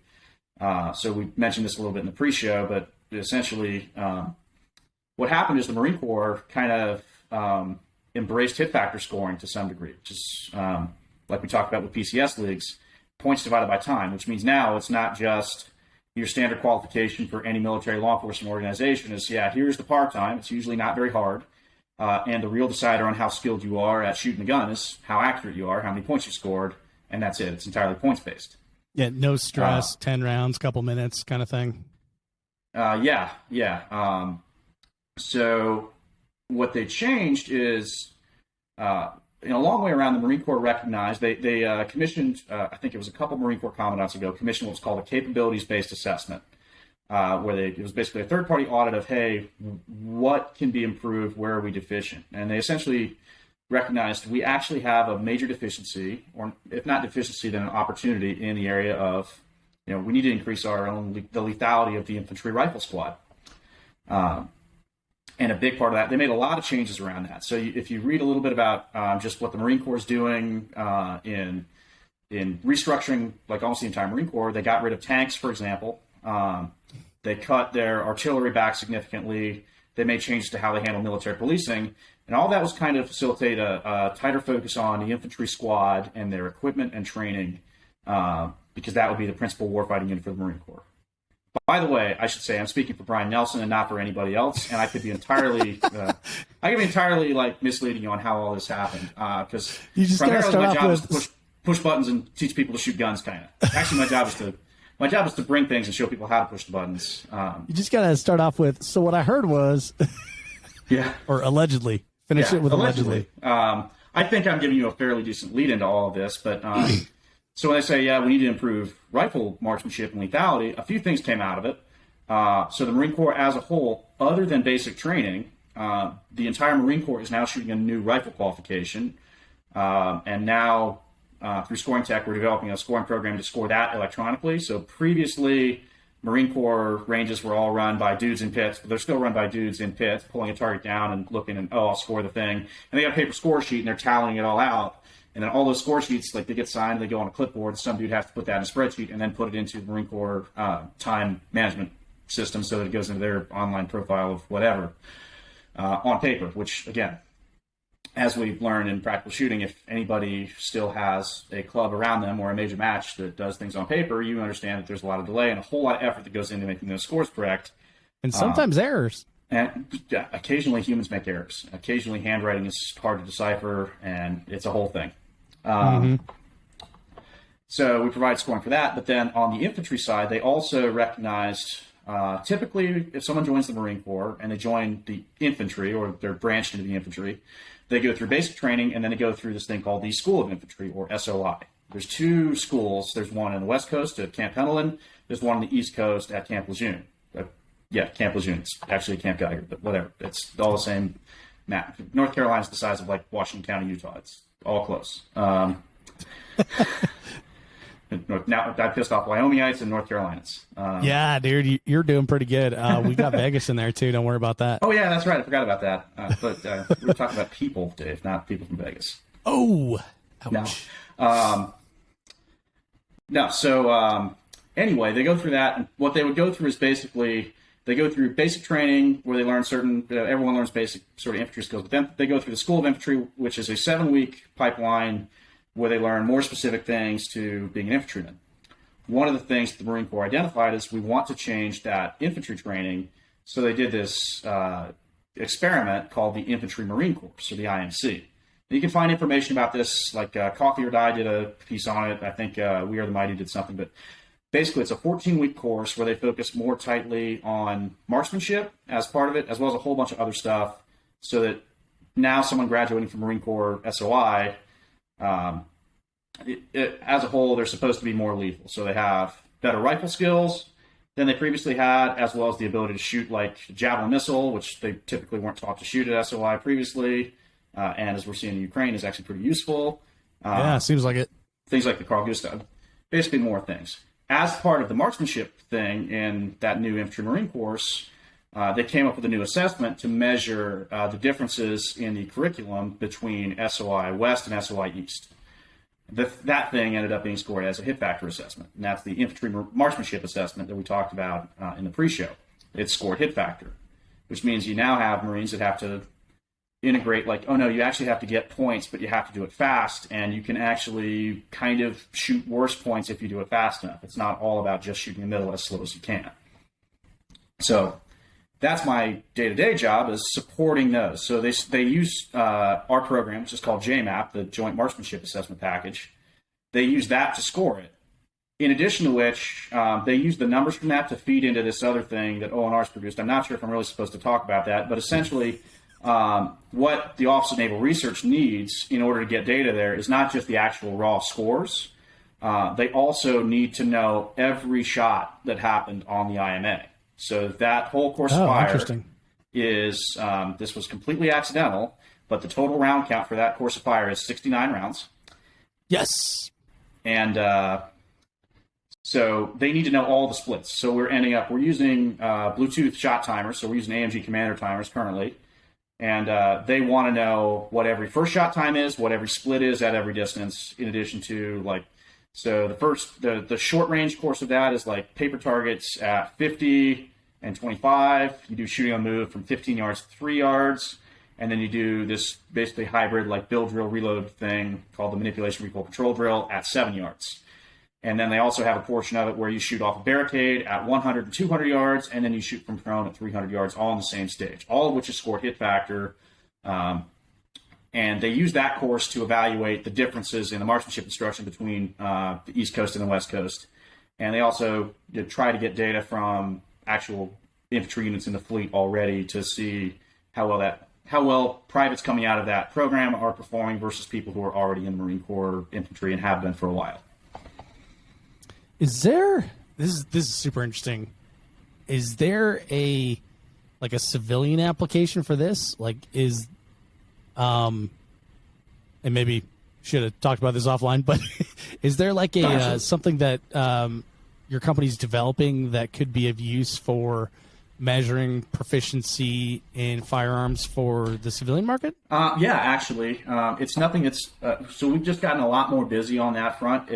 So we mentioned this a little bit in the pre-show, but essentially what happened is the Marine Corps kind of embraced hit factor scoring to some degree, which is like we talked about with PCS leagues, points divided by time, which means now it's not just your standard qualification for any military law enforcement organization is, here's the par time. It's usually not very hard. And the real decider on how skilled you are at shooting a gun is how accurate you are, how many points you scored, and that's it. It's entirely points-based. Yeah, no stress, 10 rounds, couple minutes kind of thing. So what they changed is, in a long way around, the Marine Corps recognized, they commissioned, I think it was a couple Marine Corps commandants ago, commissioned what's called a capabilities-based assessment, where it was basically a third-party audit of, hey, what can be improved, where are we deficient? And they essentially recognized we actually have a major deficiency, or if not deficiency, then an opportunity in the area of, we need to increase the lethality of the infantry rifle squad. And a big part of that, they made a lot of changes around that. So if you read a little bit about just what the Marine Corps is doing in restructuring, like almost the entire Marine Corps, they got rid of tanks, for example. They cut their artillery back significantly. They made changes to how they handle military policing. And all that was kind of facilitate a tighter focus on the infantry squad and their equipment and training, because that would be the principal warfighting unit for the Marine Corps. By the way, I should say I'm speaking for Brian Nelson and not for anybody else, and I could be entirely, misleading you on how all this happened, because primarily my job is to push buttons and teach people to shoot guns. Kind of. Actually, my job is to bring things and show people how to push the buttons. You just got to start off with. So what I heard was, or allegedly finish it with allegedly. I think I'm giving you a fairly decent lead into all of this, but. So when they say, we need to improve rifle marksmanship and lethality, a few things came out of it. So the Marine Corps as a whole, other than basic training, the entire Marine Corps is now shooting a new rifle qualification. And now, through Scoring Tech, we're developing a scoring program to score that electronically. So previously, Marine Corps ranges were all run by dudes in pits, but they're still run by dudes in pits, pulling a target down and looking and, I'll score the thing. And they got a paper score sheet, and they're tallying it all out. And then all those score sheets, they get signed, they go on a clipboard. Some dude has to put that in a spreadsheet and then put it into the Marine Corps time management system so that it goes into their online profile of whatever on paper, which, again, as we've learned in practical shooting, if anybody still has a club around them or a major match that does things on paper, you understand that there's a lot of delay and a whole lot of effort that goes into making those scores correct. And sometimes errors. And occasionally humans make errors. Occasionally handwriting is hard to decipher, and it's a whole thing. So we provide scoring for that. But then on the infantry side, they also recognized Typically, if someone joins the Marine Corps and they join the infantry or they're branched into the infantry, they go through basic training and then they go through this thing called the School of Infantry, or SOI. There's 2 schools. There's one on the West Coast at Camp Pendleton. There's one on the East Coast at Camp Lejeune. Camp Lejeune. It's actually Camp Geiger, but whatever. It's all the same map. North Carolina's the size of like Washington County, Utah. It's all close. Now I pissed off Wyomingites and North Carolinians. Yeah, dude, you're doing pretty good. We got Vegas in there too. Don't worry about that. Oh yeah, that's right. I forgot about that. But we're talking about people, Dave, not people from Vegas. Oh, ouch. No. So anyway, they go through that, and what they would go through is basically they go through basic training where they learn certain. Everyone learns basic sort of infantry skills, but then they go through the School of Infantry, which is a 7-week pipeline where they learn more specific things to being an infantryman. One of the things the Marine Corps identified is we want to change that infantry training, so they did this experiment called the Infantry Marine Course, or the IMC. You can find information about this, like Coffee or Die did a piece on it. I think We Are the Mighty did something. But basically, it's a 14-week course where they focus more tightly on marksmanship as part of it, as well as a whole bunch of other stuff, so that now someone graduating from Marine Corps SOI, as a whole, they're supposed to be more lethal. So they have better rifle skills than they previously had, as well as the ability to shoot like javelin missile, which they typically weren't taught to shoot at SOI previously. And as we're seeing in Ukraine, is actually pretty useful. Seems like it. Things like the Carl Gustav. Basically more things. As part of the marksmanship thing in that new infantry marine course, they came up with a new assessment to measure the differences in the curriculum between SOI West and SOI East. That thing ended up being scored as a hit factor assessment, and that's the infantry marksmanship assessment that we talked about in the pre-show. It's scored hit factor, which means you now have Marines that have to integrate, like, oh no, you actually have to get points, but you have to do it fast, and you can actually kind of shoot worse points if you do it fast enough. It's not all about just shooting the middle as slow as you can. So that's my day-to-day job, is supporting those. So they use our program, which is called JMAP, the Joint Marksmanship Assessment Package. They use that to score it. In addition to which, they use the numbers from that to feed into this other thing that ONR's produced. I'm not sure if I'm really supposed to talk about that, but essentially what the Office of Naval Research needs in order to get data there is not just the actual raw scores. They also need to know every shot that happened on the IMA. So that whole course of fire is, this was completely accidental, but the total round count for that course of fire is 69 rounds. Yes. And so they need to know all the splits. So we're using Bluetooth shot timers. So we're using AMG Commander timers currently. And they want to know what every first shot time is, what every split is at every distance, in addition to so the short range course of that is like paper targets at 50 and 25. You do shooting on move from 15 yards to 3 yards. And then you do this basically hybrid like build, drill, reload thing called the manipulation, recoil, control drill at 7 yards. And then they also have a portion of it where you shoot off a barricade at 100 and 200 yards, and then you shoot from prone at 300 yards, all on the same stage, all of which is scored hit factor. And they use that course to evaluate the differences in the marksmanship instruction between the East Coast and the West Coast. And they also try to get data from actual infantry units in the fleet already to see how well privates coming out of that program are performing versus people who are already in the Marine Corps infantry and have been for a while. Is there, this is super interesting. Is there a civilian application for this? And maybe should have talked about this offline, but is there something that your company's developing that could be of use for measuring proficiency in firearms for the civilian market? Yeah, actually. It's nothing that's, so we've just gotten a lot more busy on that front.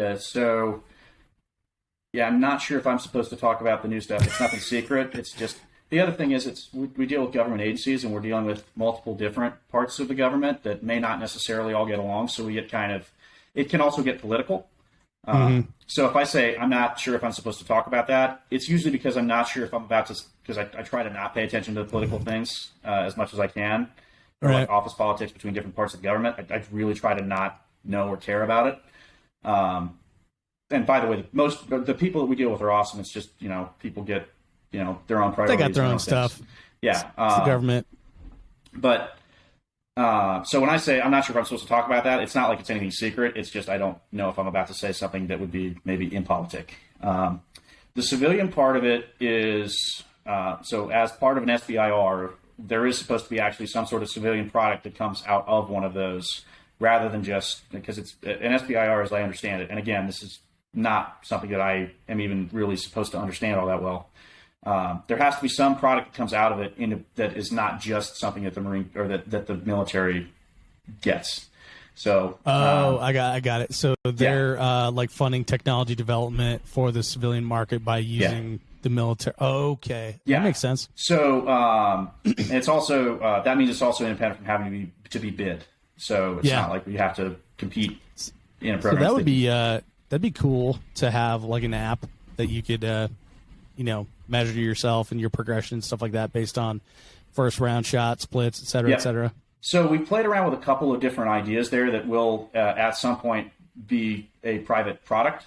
Yeah, I'm not sure if I'm supposed to talk about the new stuff. It's nothing secret. It's just, the other thing is we deal with government agencies, and we're dealing with multiple different parts of the government that may not necessarily all get along. So we get it can also get political. So if I say I'm not sure if I'm supposed to talk about that, it's usually because I'm not sure if I'm about to, because I try to not pay attention to the political things as much as I can, or like office politics between different parts of the government. I really try to not know or care about it. And by the way, most the people that we deal with are awesome. It's just, people get their own priorities. They got their own things. stuff. Yeah. It's the government. But so when I say I'm not sure if I'm supposed to talk about that, it's not like it's anything secret. It's just I don't know if I'm about to say something that would be maybe impolitic. The civilian part of it is so as part of an SBIR, there is supposed to be actually some sort of civilian product that comes out of one of those, rather than just because it's an SBIR as I understand it. And again, this is not something that I am even really supposed to understand all that well. There has to be some product that comes out of it that is not just something that the Marine or that the military gets. So I got it. So they're like funding technology development for the civilian market by using the military. Okay, that makes sense. So it's also that means it's also independent from having to be bid. So it's not like we have to compete in a program. So that would be that'd be cool to have like an app that you could measure yourself and your progression, stuff like that, based on first round shot splits, et cetera, et cetera. So we played around with a couple of different ideas there that will at some point be a private product,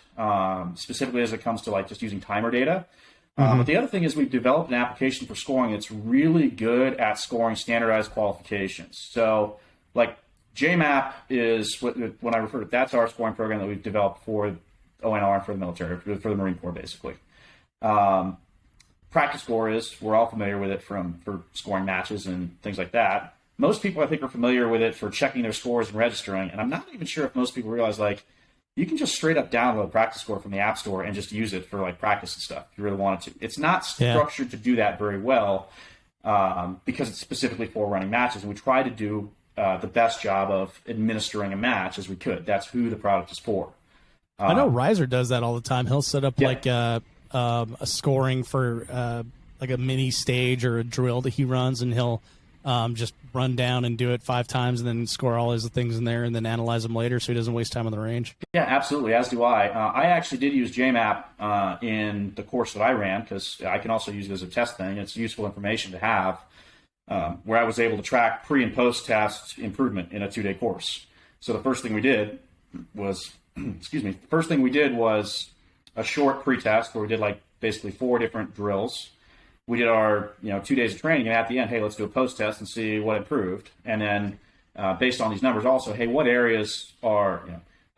specifically as it comes to like just using timer data. But the other thing is we've developed an application for scoring that's really good at scoring standardized qualifications. So like JMAP is when I refer to that's our scoring program that we've developed for ONR and for the military, for the Marine Corps, basically. Practice score is we're all familiar with it for scoring matches and things like that. Most people I think are familiar with it for checking their scores and registering, and I'm not even sure if most people realize like you can just straight up download practice score from the App Store and just use it for like practice and stuff if you really wanted to. It's not structured to do that very well because it's specifically for running matches, and we try to do the best job of administering a match as we could. That's who the product is for. I know Riser does that all the time. He'll set up like a scoring for like a mini stage or a drill that he runs, and he'll just run down and do it 5 times and then score all his things in there and then analyze them later so he doesn't waste time on the range. Yeah, absolutely, as do I. I actually did use JMAP in the course that I ran because I can also use it as a test thing. It's useful information to have where I was able to track pre- and post-test improvement in a 2-day course. So the first thing we did was, a short pre-test where we did like basically 4 different drills. We did our 2 days of training, and at the end, hey, let's do a post-test and see what improved. And then based on these numbers also, hey, what areas are,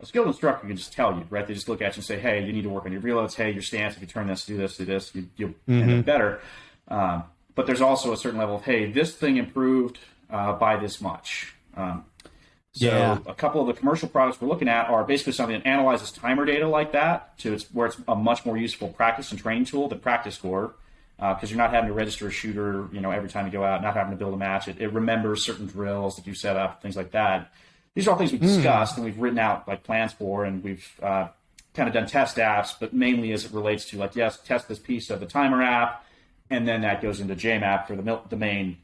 a skilled instructor can just tell you, right? They just look at you and say, hey, you need to work on your reloads. Hey, your stance, if you turn this, do this, you'll end up better. But there's also a certain level of, hey, this thing improved by this much. A couple of the commercial products we're looking at are basically something that analyzes timer data like that, where it's a much more useful practice and training tool than practice score, because you're not having to register a shooter, every time you go out, not having to build a match. It remembers certain drills that you set up, things like that. These are all things we've discussed and we've written out like plans for, and we've kind of done test apps, but mainly as it relates to like, yes, test this piece of the timer app, and then that goes into JMAP for the main,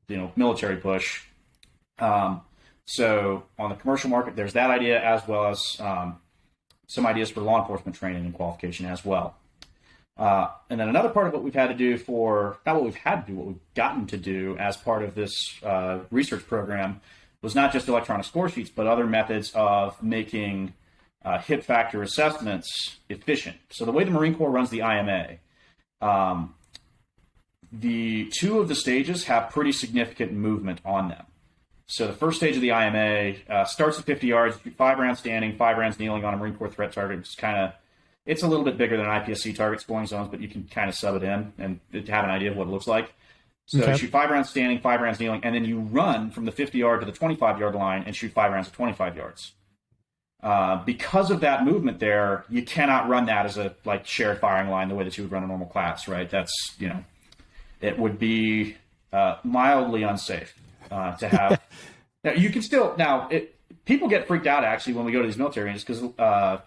military push. So on the commercial market, there's that idea, as well as some ideas for law enforcement training and qualification as well. And then another part of what we've had to do what we've gotten to do as part of this research program was not just electronic score sheets, but other methods of making hit factor assessments efficient. So the way the Marine Corps runs the IMA, the 2 of the stages have pretty significant movement on them. So the first stage of the IMA starts at 50 yards, 5 rounds standing, 5 rounds kneeling on a Marine Corps threat target. It's a little bit bigger than an IPSC target scoring zones, but you can kind of sub it in and have an idea of what it looks like. So you shoot 5 rounds standing, 5 rounds kneeling, and then you run from the 50-yard to the 25-yard line and shoot 5 rounds at 25 yards. Because of that movement there, you cannot run that as a shared firing line the way that you would run a normal class, right? That's, it would be mildly unsafe to have. Now, you can still, people get freaked out actually when we go to these military ranges because,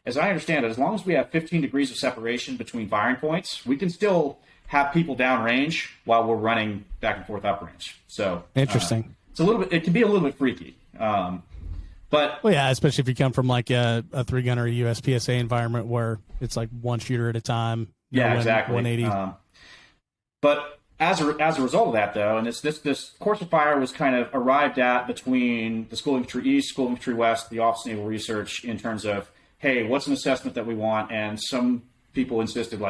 as I understand it, as long as we have 15 degrees of separation between firing points, we can still have people downrange while we're running back and forth uprange. So interesting. It can be a little bit freaky. But especially if you come from like a 3-gun or a USPSA environment where it's like one shooter at a time. Exactly. 180. But as a result of that, though, and this course of fire was kind of arrived at between the School of Infantry East, School of Infantry West, the Office of Naval Research in terms of, hey, what's an assessment that we want? And some people insisted,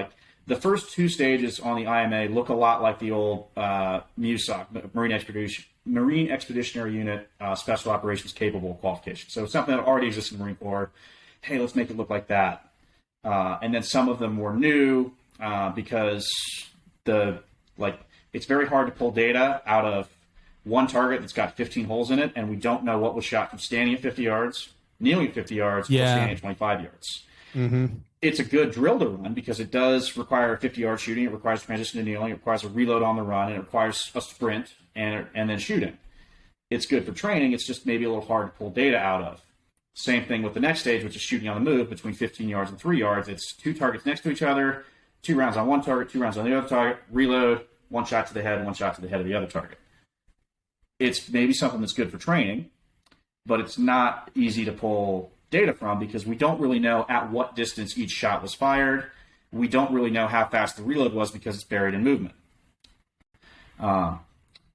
the first two stages on the IMA look a lot like the old MUSOC, Marine Expeditionary Unit Special Operations Capable qualification. So something that already exists in the Marine Corps. Hey, let's make it look like that. And then some of them were new because it's very hard to pull data out of one target that's got 15 holes in it, and we don't know what was shot from standing at 50 yards, kneeling at 50 yards, or standing at 25 yards. Mm-hmm. It's a good drill to run because it does require 50-yard shooting. It requires transition to kneeling. It requires a reload on the run. And it requires a sprint and then shooting. It's good for training. It's just maybe a little hard to pull data out of. Same thing with the next stage, which is shooting on the move between 15 yards and 3 yards. It's two targets next to each other, 2 rounds on one target, 2 rounds on the other target, reload, 1 shot to the head, 1 shot to the head of the other target. It's maybe something that's good for training, but it's not easy to pull data from because we don't really know at what distance each shot was fired. We don't really know how fast the reload was because it's buried in movement. But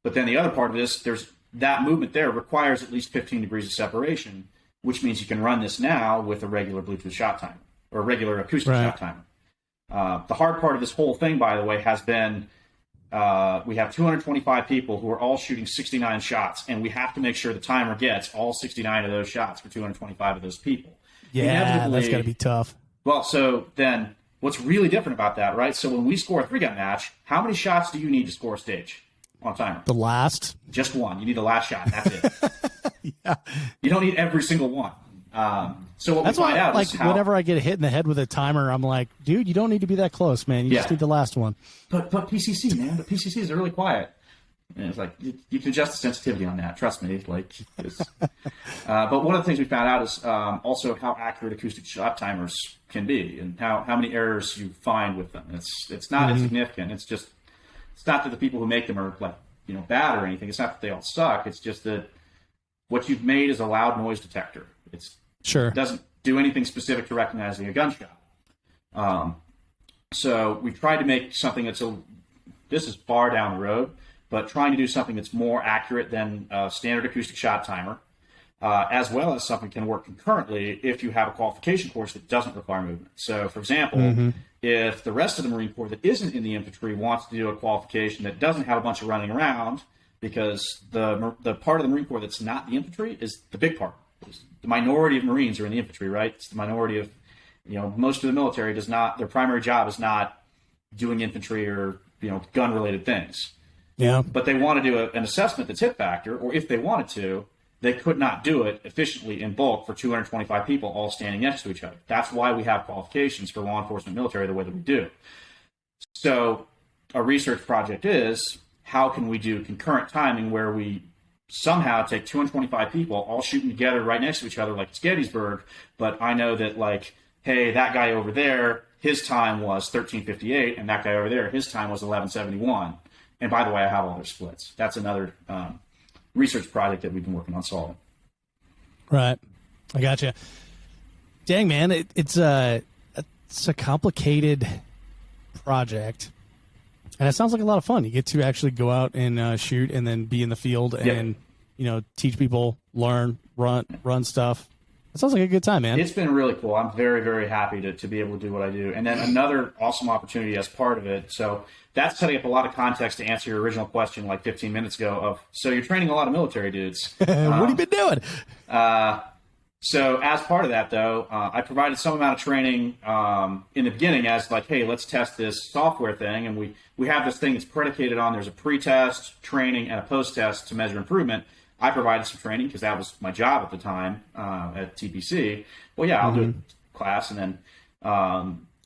then the other part of this, there's that movement there requires at least 15 degrees of separation, which means you can run this now with a regular Bluetooth shot timer or a regular acoustic shot timer. The hard part of this whole thing, by the way, has been we have 225 people who are all shooting 69 shots, and we have to make sure the timer gets all 69 of those shots for 225 of those people. Yeah, that's got to be tough. Well, so then what's really different about that, right? So when we score a 3-gun match, how many shots do you need to score a stage on timer? The last? Just one. You need the last shot. That's it. Yeah. You don't need every single one. So what that's we find out is how, whenever I get hit in the head with a timer, I'm like, dude, you don't need to be that close, man. You just need the last one. But PCC, man, the PCCs are really quiet. And it's like you can adjust the sensitivity on that. Trust me. But one of the things we found out is also how accurate acoustic shot timers can be, and how many errors you find with them. It's not insignificant. It's not that the people who make them are bad or anything. It's not that they all suck. It's just that what you've made is a loud noise detector. It doesn't do anything specific to recognizing a gunshot. So we tried to make something this is far down the road, but trying to do something that's more accurate than a standard acoustic shot timer, as well as something can work concurrently if you have a qualification course that doesn't require movement. So, for example, if the rest of the Marine Corps that isn't in the infantry wants to do a qualification that doesn't have a bunch of running around, because the part of the Marine Corps that's not the infantry is the big part. The minority of Marines are in the infantry, right? It's the minority of, most of the military does not, their primary job is not doing infantry or, gun-related things. Yeah. But they want to do an assessment that's hit factor, or if they wanted to, they could not do it efficiently in bulk for 225 people all standing next to each other. That's why we have qualifications for law enforcement military the way that we do. So a research project is, how can we do concurrent timing where we somehow take 225 people all shooting together right next to each other like it's Gettysburg, but I know that, hey, that guy over there, his time was 13:58, and that guy over there, his time was 11:71. And by the way, I have all their splits. That's another research project that we've been working on solving. Right. I gotcha. Dang, man, it's a complicated project. And it sounds like a lot of fun. You get to actually go out and shoot and then be in the field and, teach people, learn, run stuff. It sounds like a good time, man. It's been really cool. I'm very, very happy to be able to do what I do. And then another awesome opportunity as part of it. So that's setting up a lot of context to answer your original question 15 minutes ago so you're training a lot of military dudes. What have you been doing? So as part of that, though, I provided some amount of training in the beginning as hey, let's test this software thing. And we have this thing that's predicated on there's a pre-test, training, and a post-test to measure improvement. I provided some training because that was my job at the time at TPC. Well, yeah, I'll do a class. And then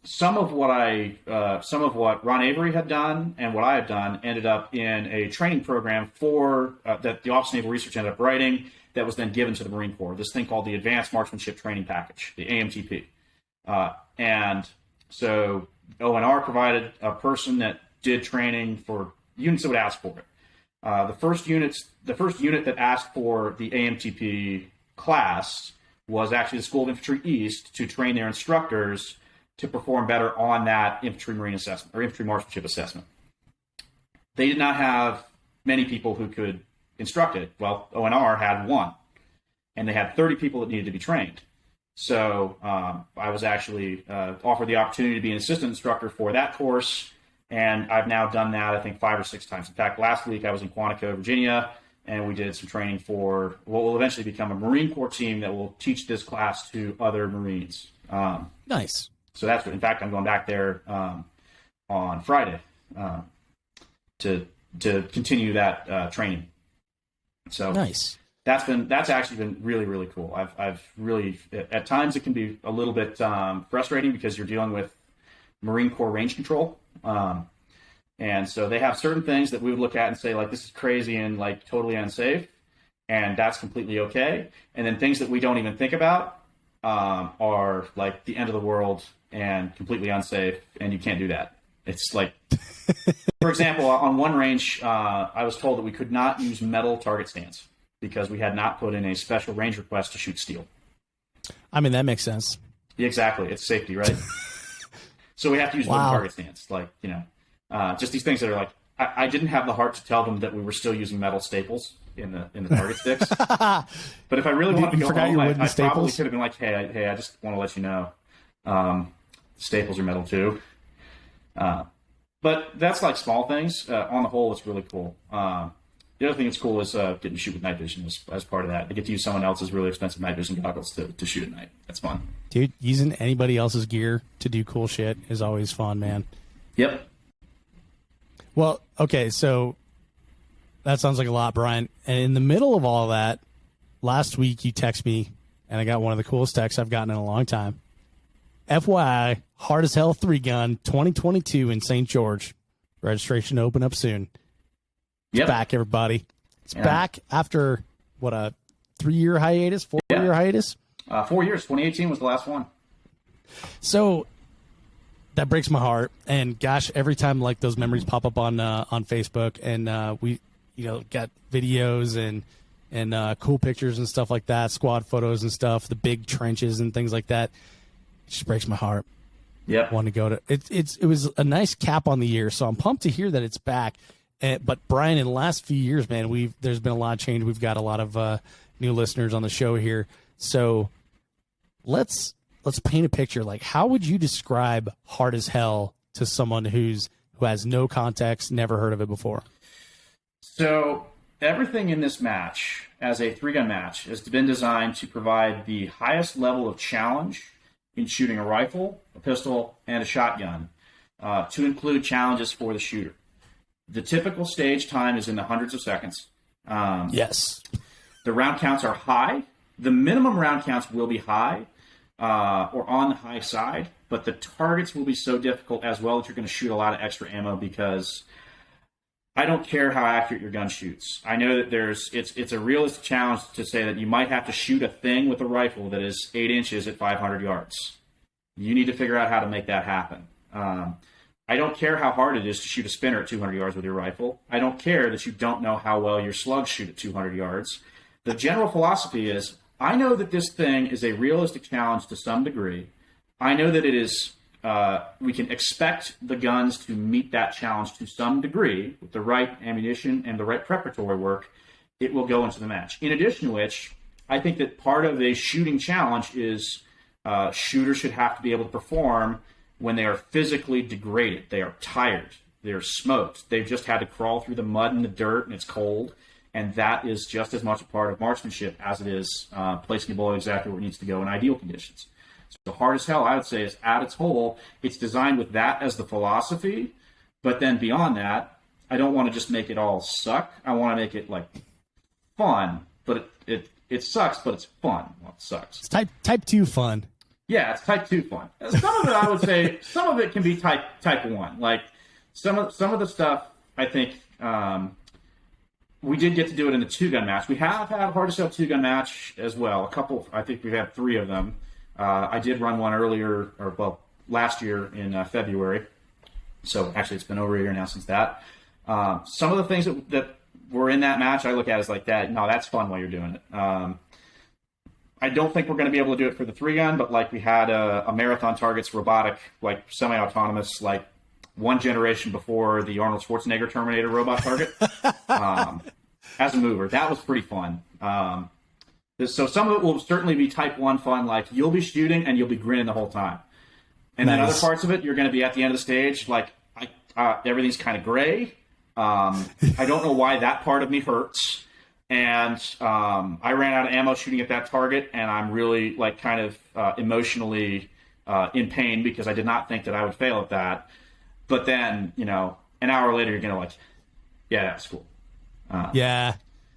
some of what Ron Avery had done and what I had done ended up in a training program for that the Office of Naval Research ended up writing, that was then given to the Marine Corps, this thing called the Advanced Marksmanship Training Package, the AMTP. And so ONR provided a person that did training for units that would ask for it. The first unit that asked for the AMTP class was actually the School of Infantry East to train their instructors to perform better on that infantry marine assessment or infantry marksmanship assessment. They did not have many people who could instruct it. Well, ONR had one, and they had 30 people that needed to be trained. So I was actually offered the opportunity to be an assistant instructor for that course, and I've now done that, I think, 5 or 6 times. In fact, last week I was in Quantico, Virginia, and we did some training for what will eventually become a Marine Corps team that will teach this class to other Marines. Nice. So that's what, in fact, I'm going back there on Friday to continue that training. So nice. That's actually been really, really cool. I've really, at times it can be a little bit frustrating because you're dealing with Marine Corps range control. And so they have certain things that we would look at and say, like, this is crazy and like totally unsafe. And that's completely okay. And then things that we don't even think about are like the end of the world and completely unsafe. And you can't do that. It's like, for example, on one range, I was told that we could not use metal target stands because we had not put in a special range request to shoot steel. I mean, that makes sense. Yeah, exactly. It's safety, right? So we have to use wooden target stands. Like, just these things that are like, I didn't have the heart to tell them that we were still using metal staples in the target sticks. But if I really wanted to go home, I probably could have been like, hey, I just want to let you know, staples are metal too. But that's like small things. On the whole, it's really cool. The other thing that's cool is getting to shoot with night vision as part of that. I get to use someone else's really expensive night vision goggles to shoot at night. That's fun. Dude, using anybody else's gear to do cool shit is always fun, man. Yep. Well, okay, so that sounds like a lot, Brian. And in the middle of all that, last week you text me, and I got one of the coolest texts I've gotten in a long time. FYI, Hard as Hell 3-Gun 2022 in St. George. Registration to open up soon. It's back, everybody. It's back after, what, a 3-year hiatus? 4-year hiatus? 4 years. 2018 was the last one. So that breaks my heart. And gosh, every time like those memories pop up on Facebook, and we got videos and cool pictures and stuff like that, squad photos and stuff, the big trenches and things like that. It just breaks my heart. Yeah, want to go to it. It was a nice cap on the year, so I'm pumped to hear that it's back. But Brian, in the last few years, man, there's been a lot of change. We've got a lot of new listeners on the show here, so let's paint a picture. Like, how would you describe Hard as Hell to someone who has no context, never heard of it before? So everything in this match, as a 3-gun match, has been designed to provide the highest level of challenge in shooting a rifle, a pistol, and a shotgun, to include challenges for the shooter. The typical stage time is in the hundreds of seconds. Yes. The round counts are high. The minimum round counts will be high or on the high side, but the targets will be so difficult as well that you're going to shoot a lot of extra ammo because I don't care how accurate your gun shoots. I know that it's a realistic challenge to say that you might have to shoot a thing with a rifle that is 8 inches at 500 yards. You need to figure out how to make that happen. I don't care how hard it is to shoot a spinner at 200 yards with your rifle. I don't care that you don't know how well your slugs shoot at 200 yards. The general philosophy is, I know that this thing is a realistic challenge to some degree. I know that it is, we can expect the guns to meet that challenge to some degree with the right ammunition and the right preparatory work. It will go into the match. In addition to which, I think that part of a shooting challenge is shooters should have to be able to perform when they are physically degraded. They are tired. They're smoked. They've just had to crawl through the mud and the dirt, and it's cold. And that is just as much a part of marksmanship as it is placing a bullet exactly where it needs to go in ideal conditions. So Hard as Hell, I would say, is at its whole, it's designed with that as the philosophy. But then beyond that, I don't want to just make it all suck. I want to make it like fun, but it sucks, but it's fun. Well, it sucks. It's type 2 fun. Yeah, it's type 2 fun. Some of it, I would say, some of it can be type 1. Like some of the stuff, I think we did get to do it in the 2-gun match. We have had a Hard as Hell 2-gun match as well. A couple, I think we've had 3 of them. I did run one last year in February. So actually, it's been over a year now since that. Some of the things that were in that match, I look at as like that. No, that's fun while you're doing it. I don't think we're going to be able to do it for the 3-gun, but like we had a Marathon Targets robotic, like semi-autonomous, like one generation before the Arnold Schwarzenegger Terminator robot target as a mover. That was pretty fun. So some of it will certainly be type 1 fun, like you'll be shooting and you'll be grinning the whole time. And then other parts of it, you're going to be at the end of the stage, like everything's kind of gray. I don't know why that part of me hurts. And I ran out of ammo shooting at that target, and I'm really like kind of emotionally in pain because I did not think that I would fail at that. But then, an hour later, you're going to like, yeah, that's cool.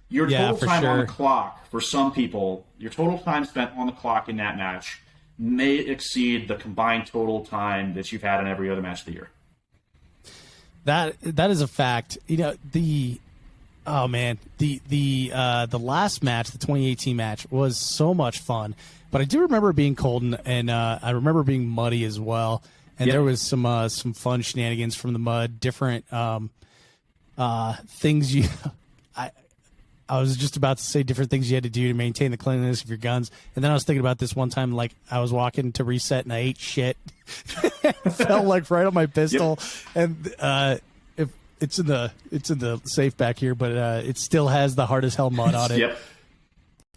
Your total time on the clock, for some people, your total time spent on the clock in that match may exceed the combined total time that you've had in every other match of the year. That is a fact. The last match, the 2018 match, was so much fun. But I do remember it being cold, and I remember being muddy as well. And there was some fun shenanigans from the mud, different things you. I was just about to say different things you had to do to maintain the cleanliness of your guns, and then I was thinking about this one time, like I was walking to reset and I ate shit, fell like right on my pistol, and if it's in the safe back here, but it still has the hard as hell mud on it.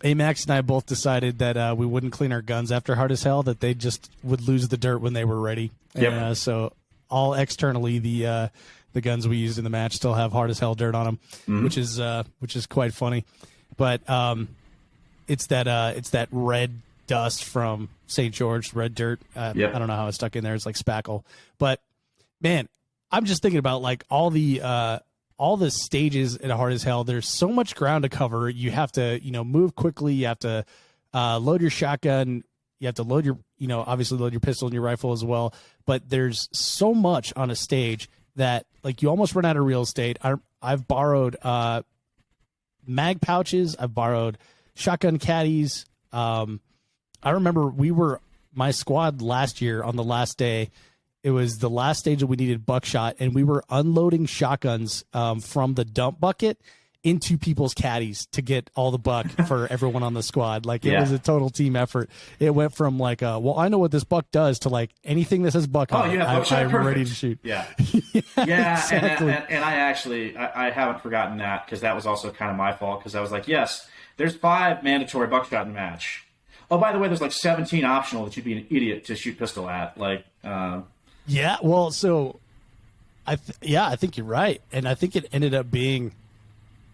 Amax and I both decided that we wouldn't clean our guns after hard as hell; that they just would lose the dirt when they were ready. And, so all externally the guns we used in the match still have hard as hell dirt on them, which is quite funny. But it's that red dust from St. George, red dirt. I don't know how it's stuck in there. It's like spackle. But man, I'm just thinking about like all the stages at hard as hell. There's so much ground to cover. You have to move quickly. You have to load your shotgun. You have to load your obviously load your pistol and your rifle as well. But there's so much on a stage that like you almost run out of real estate. I've borrowed mag pouches. I've borrowed shotgun caddies. I remember my squad last year on the last day. It was the last stage that we needed buckshot, and we were unloading shotguns from the dump bucket into people's caddies to get all the buck for everyone on the squad. Like it was a total team effort. It went from like, well, I know what this buck does to like anything that says buck on it. I'm ready to shoot. Yeah. Exactly. And I haven't forgotten that because that was also kind of my fault because I was like, yes, there's 5 mandatory buckshot in the match. Oh, by the way, there's like 17 optional that you'd be an idiot to shoot pistol at. Like, yeah, well, so I think you're right. And I think it ended up being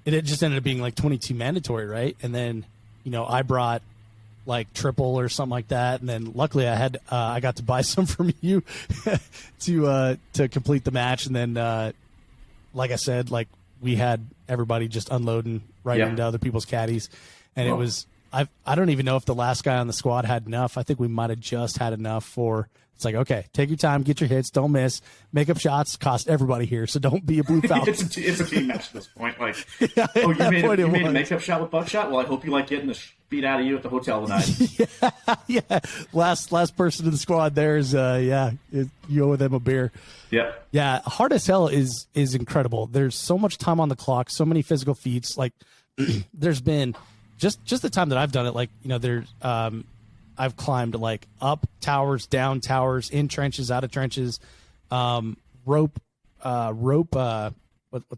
like 22 mandatory, right? And then, I brought like triple or something like that. And then luckily I got to buy some from you to complete the match. And then, like I said, like we had everybody just unloading right into other people's caddies. And it was, I don't even know if the last guy on the squad had enough. I think we might've just had enough for, it's like, okay, take your time, get your hits, don't miss. Makeup shots cost everybody here, so don't be a blue falcon. it's a team match at this point. Like, you made a makeup shot with buckshot? Well, I hope you like getting the beat out of you at the hotel tonight. Yeah. Last person in the squad there is, you owe them a beer. Yeah, hard as hell is incredible. There's so much time on the clock, so many physical feats. Like, there's been just the time that I've done it. Like, there's I've climbed like up towers, down towers, in trenches, out of trenches, rope, what the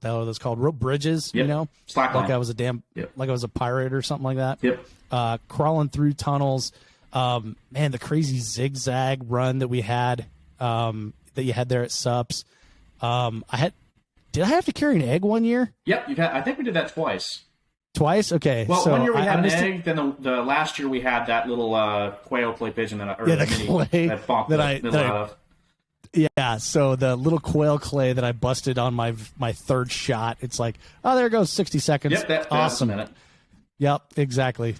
hell are those called? Rope bridges, Slack like line. I was like I was a pirate or something like that. Crawling through tunnels. Man, the crazy zigzag run that we had, that you had there at SUPS. Did I have to carry an egg one year? Yep. I think we did that twice. Twice? Okay. Well, so 1 year we had an egg. Then the last year we had that little quail clay pigeon that So the little quail clay that I busted on my third shot. It's like, oh, there goes 60 seconds. Yep, awesome. That's a minute. Yep, exactly.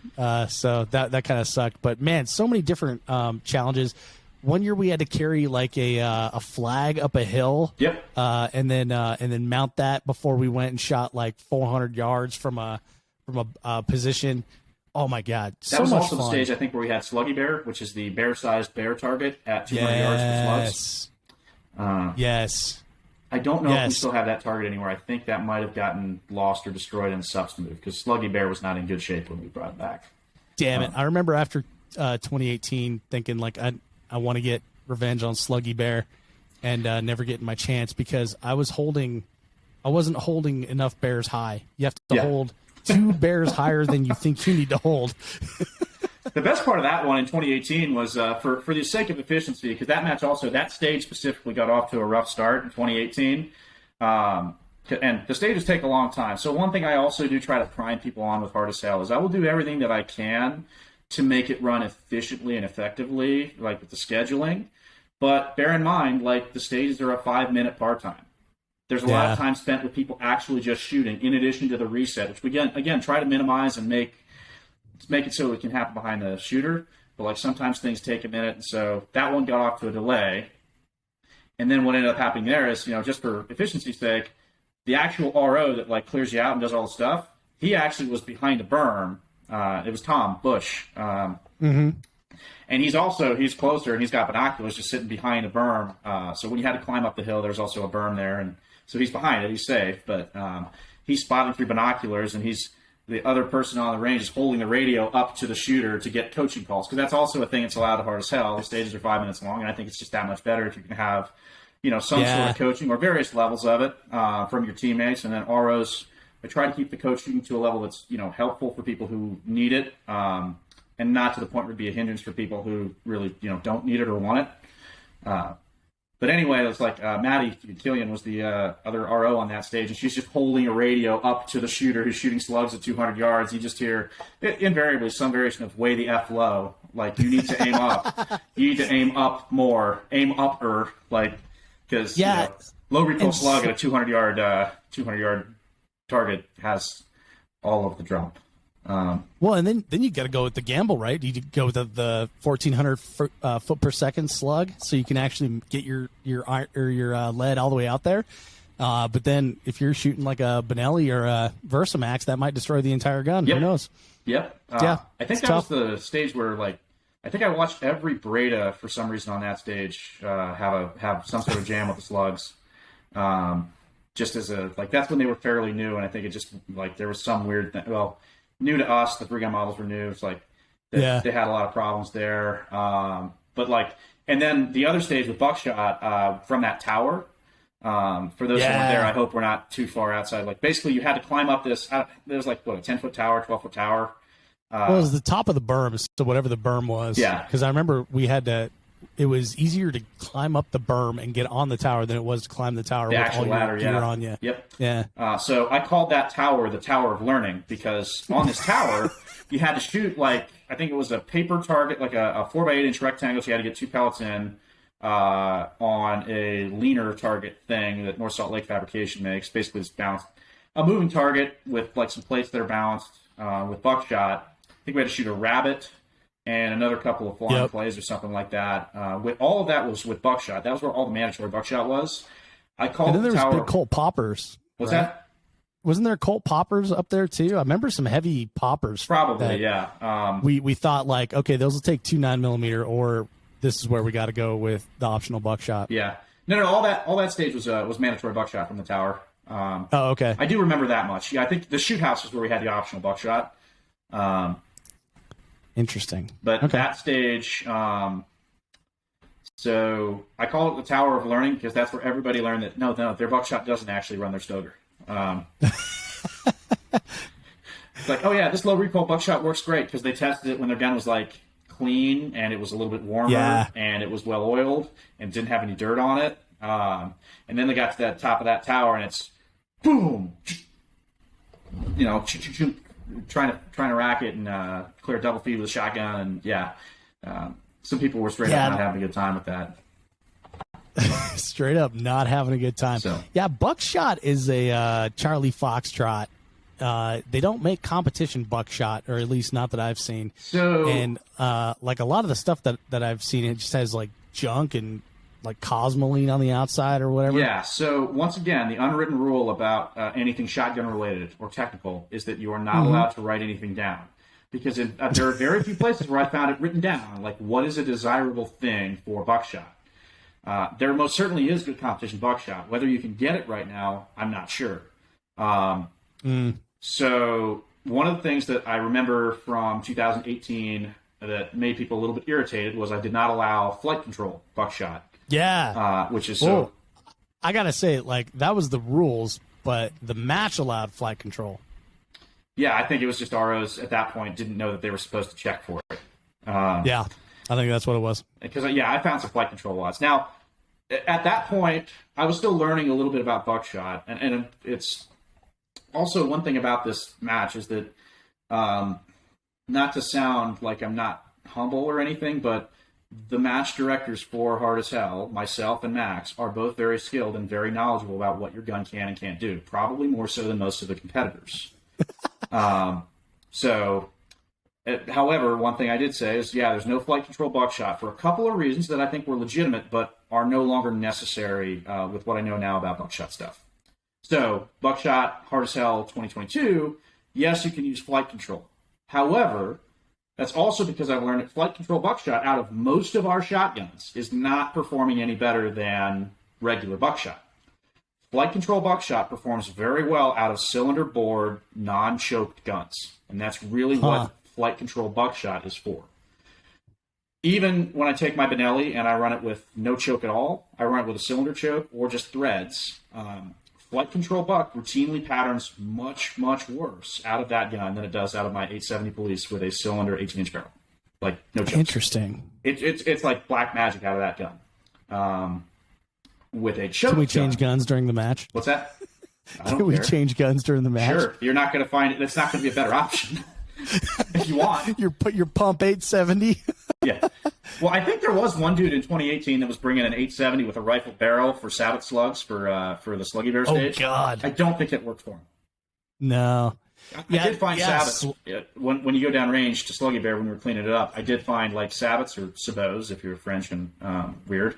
So that kind of sucked. But man, so many different challenges. 1 year we had to carry like a flag up a hill. Yep. And then mount that before we went and shot like 400 yards from a position. Oh my God. That was also the stage, I think, where we had Sluggy Bear, which is the bear-sized bear target at 200 yards for slugs. Yes. I don't know if we still have that target anywhere. I think that might have gotten lost or destroyed in the SUPS move because Sluggy Bear was not in good shape when we brought it back. Damn it. I remember after 2018 thinking like I want to get revenge on Sluggy Bear and never getting my chance because I wasn't holding enough bears high. You have to hold two bears higher than you think you need to hold. The best part of that one in 2018 was for the sake of efficiency, because that match also, that stage specifically got off to a rough start in 2018. And the stages take a long time. So one thing I also do try to prime people on with Hard to Sell is I will do everything that I can to make it run efficiently and effectively, like with the scheduling. But bear in mind, like, the stages are a 5-minute par time. There's a lot of time spent with people actually just shooting, in addition to the reset, which we again try to minimize and make it so it can happen behind the shooter. But like sometimes things take a minute, and so that one got off to a delay. And then what ended up happening there is, just for efficiency's sake, the actual RO that like clears you out and does all the stuff, he actually was behind a berm. It was Tom Bush. And he's closer, and he's got binoculars just sitting behind a berm. So when you had to climb up the hill, there's also a berm there. And so he's behind it. He's safe. But he's spotting through binoculars, and the other person on the range is holding the radio up to the shooter to get coaching calls. Because that's also a thing that's allowed at Hard as Hell. The stages are 5 minutes long, and I think it's just that much better if you can have, some sort of coaching or various levels of it from your teammates. And then ROs, I try to keep the coaching to a level that's, helpful for people who need it. And not to the point where it'd be a hindrance for people who really, don't need it or want it. But anyway, it's like Maddie Killian was the other RO on that stage, and she's just holding a radio up to the shooter who's shooting slugs at 200 yards. You just hear, invariably, some variation of way the F low. Like, you need to aim up. You need to aim up more. Aim upper. Like, because low recoil slug at a 200-yard target has all of the drop. Well, and then you got to go with the gamble, right? You go with the 1,400 foot per second slug, so you can actually get your lead all the way out there. But then if you're shooting like a Benelli or a Versamax, that might destroy the entire gun. Yep. Who knows? Yep. Yeah, I think that was the stage where, like, I think I watched every Breda for some reason on that stage have some sort of jam with the slugs. Just as that's when they were fairly new, and I think it just there was some weird thing. Well, new to us, the 3-gun models were new. It's they had a lot of problems there. But and then the other stage with buckshot from that tower. For those who weren't there, I hope we're not too far outside. Basically, you had to climb up this. There was a 10-foot tower, 12-foot tower. Well, it was the top of the berm, so whatever the berm was. Yeah. Because I remember it was easier to climb up the berm and get on the tower than it was to climb the tower with all your gear on you. Yep. Yeah. So I called that tower the Tower of Learning, because on this tower, you had to shoot, I think it was a paper target, like a 4x8-inch rectangle, so you had to get 2 pellets in on a leaner target thing that North Salt Lake Fabrication makes. Basically, it's balanced. A moving target with, some plates that are balanced with buckshot. I think we had to shoot a rabbit and another couple of flying plays or something like that. With all of that was with buckshot. That was where all the mandatory buckshot was. I called and then the there tower. was big Colt poppers. What's that? Wasn't there Colt poppers up there too? I remember some heavy poppers. Probably, yeah. We thought okay, those will take 2 9mm, or this is where we got to go with the optional buckshot. Yeah. No. All that stage was mandatory buckshot from the tower. Oh, okay. I do remember that much. Yeah, I think the shoot house is where we had the optional buckshot. Interesting. But that stage, so I call it the Tower of Learning, because that's where everybody learned that no, their buckshot doesn't actually run their Stoger. It's oh yeah, this low recoil buckshot works great, because they tested it when their gun was clean and it was a little bit warmer and it was well oiled and didn't have any dirt on it. And then they got to the top of that tower and it's boom, trying to rack it and clear double feed with a shotgun, and some people were straight up not having a good time with that. Straight up not having a good time. So. Yeah, buckshot is a Charlie Foxtrot. They don't make competition buckshot, or at least not that I've seen. So, and a lot of the stuff that I've seen, it just has junk and cosmoline on the outside or whatever. Yeah. So once again, the unwritten rule about anything shotgun related or technical is that you are not allowed to write anything down, because there are very few places where I found it written down. What is a desirable thing for buckshot? There most certainly is good competition buckshot. Whether you can get it right now, I'm not sure. So one of the things that I remember from 2018 that made people a little bit irritated was I did not allow flight control buckshot. Yeah. Which is so. I gotta say, that was the rules, but the match allowed flight control. Yeah, I think it was just ROs at that point didn't know that they were supposed to check for it. Yeah, I think that's what it was. Because, I found some flight control watts. Now, at that point, I was still learning a little bit about buckshot. And it's also one thing about this match is that, not to sound like I'm not humble or anything, but the match directors for Hard as Hell, myself and Max, are both very skilled and very knowledgeable about what your gun can and can't do, probably more so than most of the competitors. However, one thing I did say is, there's no flight control buckshot for a couple of reasons that I think were legitimate, but are no longer necessary with what I know now about buckshot stuff. So, buckshot, Hard as Hell 2022, yes, you can use flight control. However, that's also because I've learned that flight control buckshot out of most of our shotguns is not performing any better than regular buckshot. Flight control buckshot performs very well out of cylinder bored, non-choked guns. And that's really what flight control buckshot is for. Even when I take my Benelli and I run it with no choke at all, I run it with a cylinder choke or just threads, flight control buck routinely patterns much, much worse out of that gun than it does out of my 870 Police with a cylinder 18-inch barrel. Like, no choke. Interesting. It's like black magic out of that gun. With a choke. Can we change guns during the match? What's that? Can we change guns during the match? Sure. You're not going to find it. That's not going to be a better option. If you want. Your pump 870? Yeah. Well, I think there was one dude in 2018 that was bringing an 870 with a rifle barrel for Sabbath slugs for the Sluggy Bear stage. Oh, God. I don't think it worked for him. No. I did find Sabbats. When you go down range to Sluggy Bear, when we were cleaning it up, I did find like Sabbats or sabots, if you're French and weird,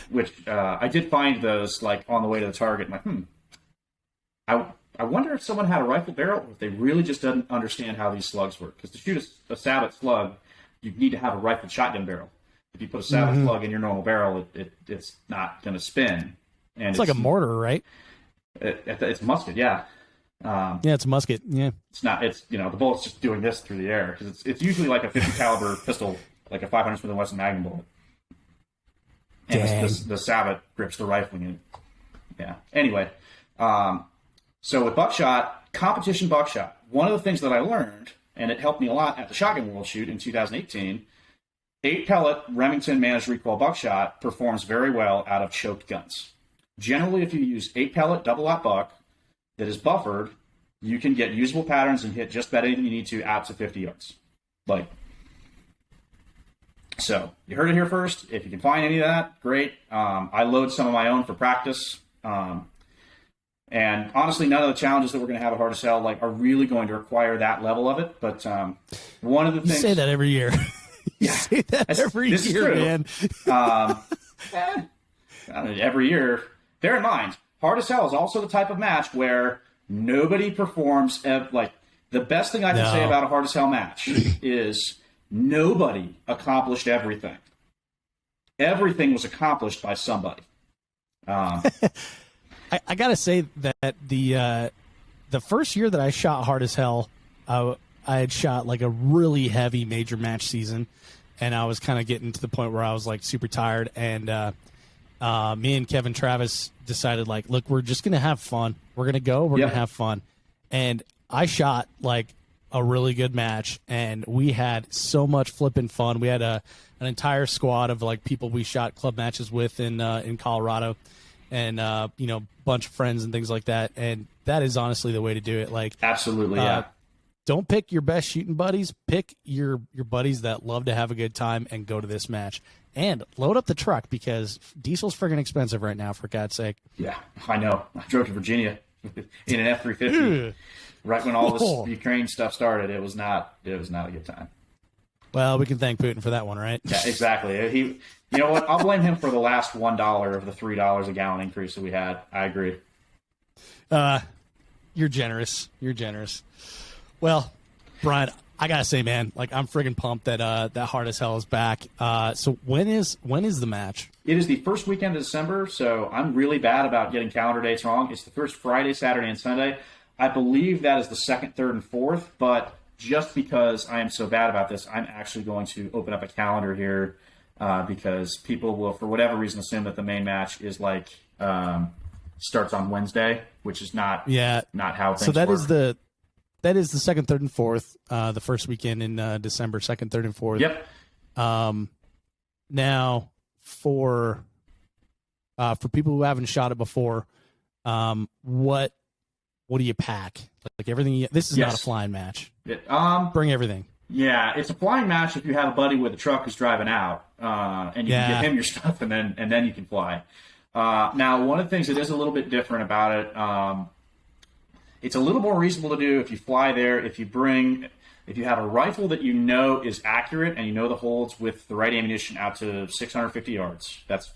which I did find those like on the way to the target. I'm like, I wonder if someone had a rifle barrel or if they really just didn't understand how these slugs work. Because to shoot a Sabbat slug, you need to have a rifled shotgun barrel. If you put a Sabbat slug in your normal barrel, it's not going to spin. And it's like a mortar, right? It's musket, yeah. It's a musket. Yeah, it's not. It's the bullet's just doing this through the air because it's usually like a 50 caliber pistol, like a 500 Smith & Wesson Magnum bullet. And the Sabbat grips the rifling. And, yeah. Anyway, so with buckshot, competition buckshot, one of the things that I learned, and it helped me a lot at the Shotgun World shoot in 2018, 8-pellet Remington managed recoil buckshot performs very well out of choked guns. Generally, if you use 8-pellet double-aught buck that is buffered, you can get usable patterns and hit just about anything you need to out to 50 yards. So, you heard it here first. If you can find any of that, great. I load some of my own for practice. And honestly, none of the challenges that we're going to have at Hard as Hell are really going to require that level of it. But one of the things... You say that every year. You say that every year, man. Every year. Bear in mind, Hard as Hell is also the type of match where nobody performs... the best thing I can say about a Hard as Hell match is nobody accomplished everything. Everything was accomplished by somebody. I gotta say that the first year that I shot Hard as Hell, I had shot like a really heavy major match season, and I was kind of getting to the point where I was like super tired. And me and Kevin Travis decided look, we're just gonna have fun. We're gonna go. We're gonna have fun. And I shot like a really good match, and we had so much flipping fun. We had an entire squad of people we shot club matches with in Colorado. And bunch of friends and things like that, and that is honestly the way to do it. Absolutely, yeah. Don't pick your best shooting buddies. Pick your buddies that love to have a good time and go to this match. And load up the truck because diesel's friggin' expensive right now. For God's sake. Yeah, I know. I drove to Virginia in an F-350 right when all this Ukraine stuff started. It was not a good time. Well, we can thank Putin for that one, right? Yeah, exactly. You know what? I'll blame him for the last $1 of the $3 a gallon increase that we had. I agree. You're generous. You're generous. Well, Brian, I gotta say, man, I'm friggin' pumped that that Hard as Hell is back. So when is the match? It is the first weekend of December, so I'm really bad about getting calendar dates wrong. It's the first Friday, Saturday, and Sunday. I believe that is the second, third, and fourth, but just because I am so bad about this, I'm actually going to open up a calendar here because people will, for whatever reason, assume that the main match is starts on Wednesday, which is not how things so that work. That is the second, third, and fourth, the first weekend in December, second, third, and fourth. Yep. Now, for people who haven't shot it before, what do you pack? Like everything. This is not a flying match. Bring everything. Yeah, it's a flying match if you have a buddy with a truck who's driving out, and you can give him your stuff, and then you can fly. Now, one of the things that is a little bit different about it. It's a little more reasonable to do if you fly there, if you have a rifle that you know is accurate and you know the holds with the right ammunition out to 650 yards. That's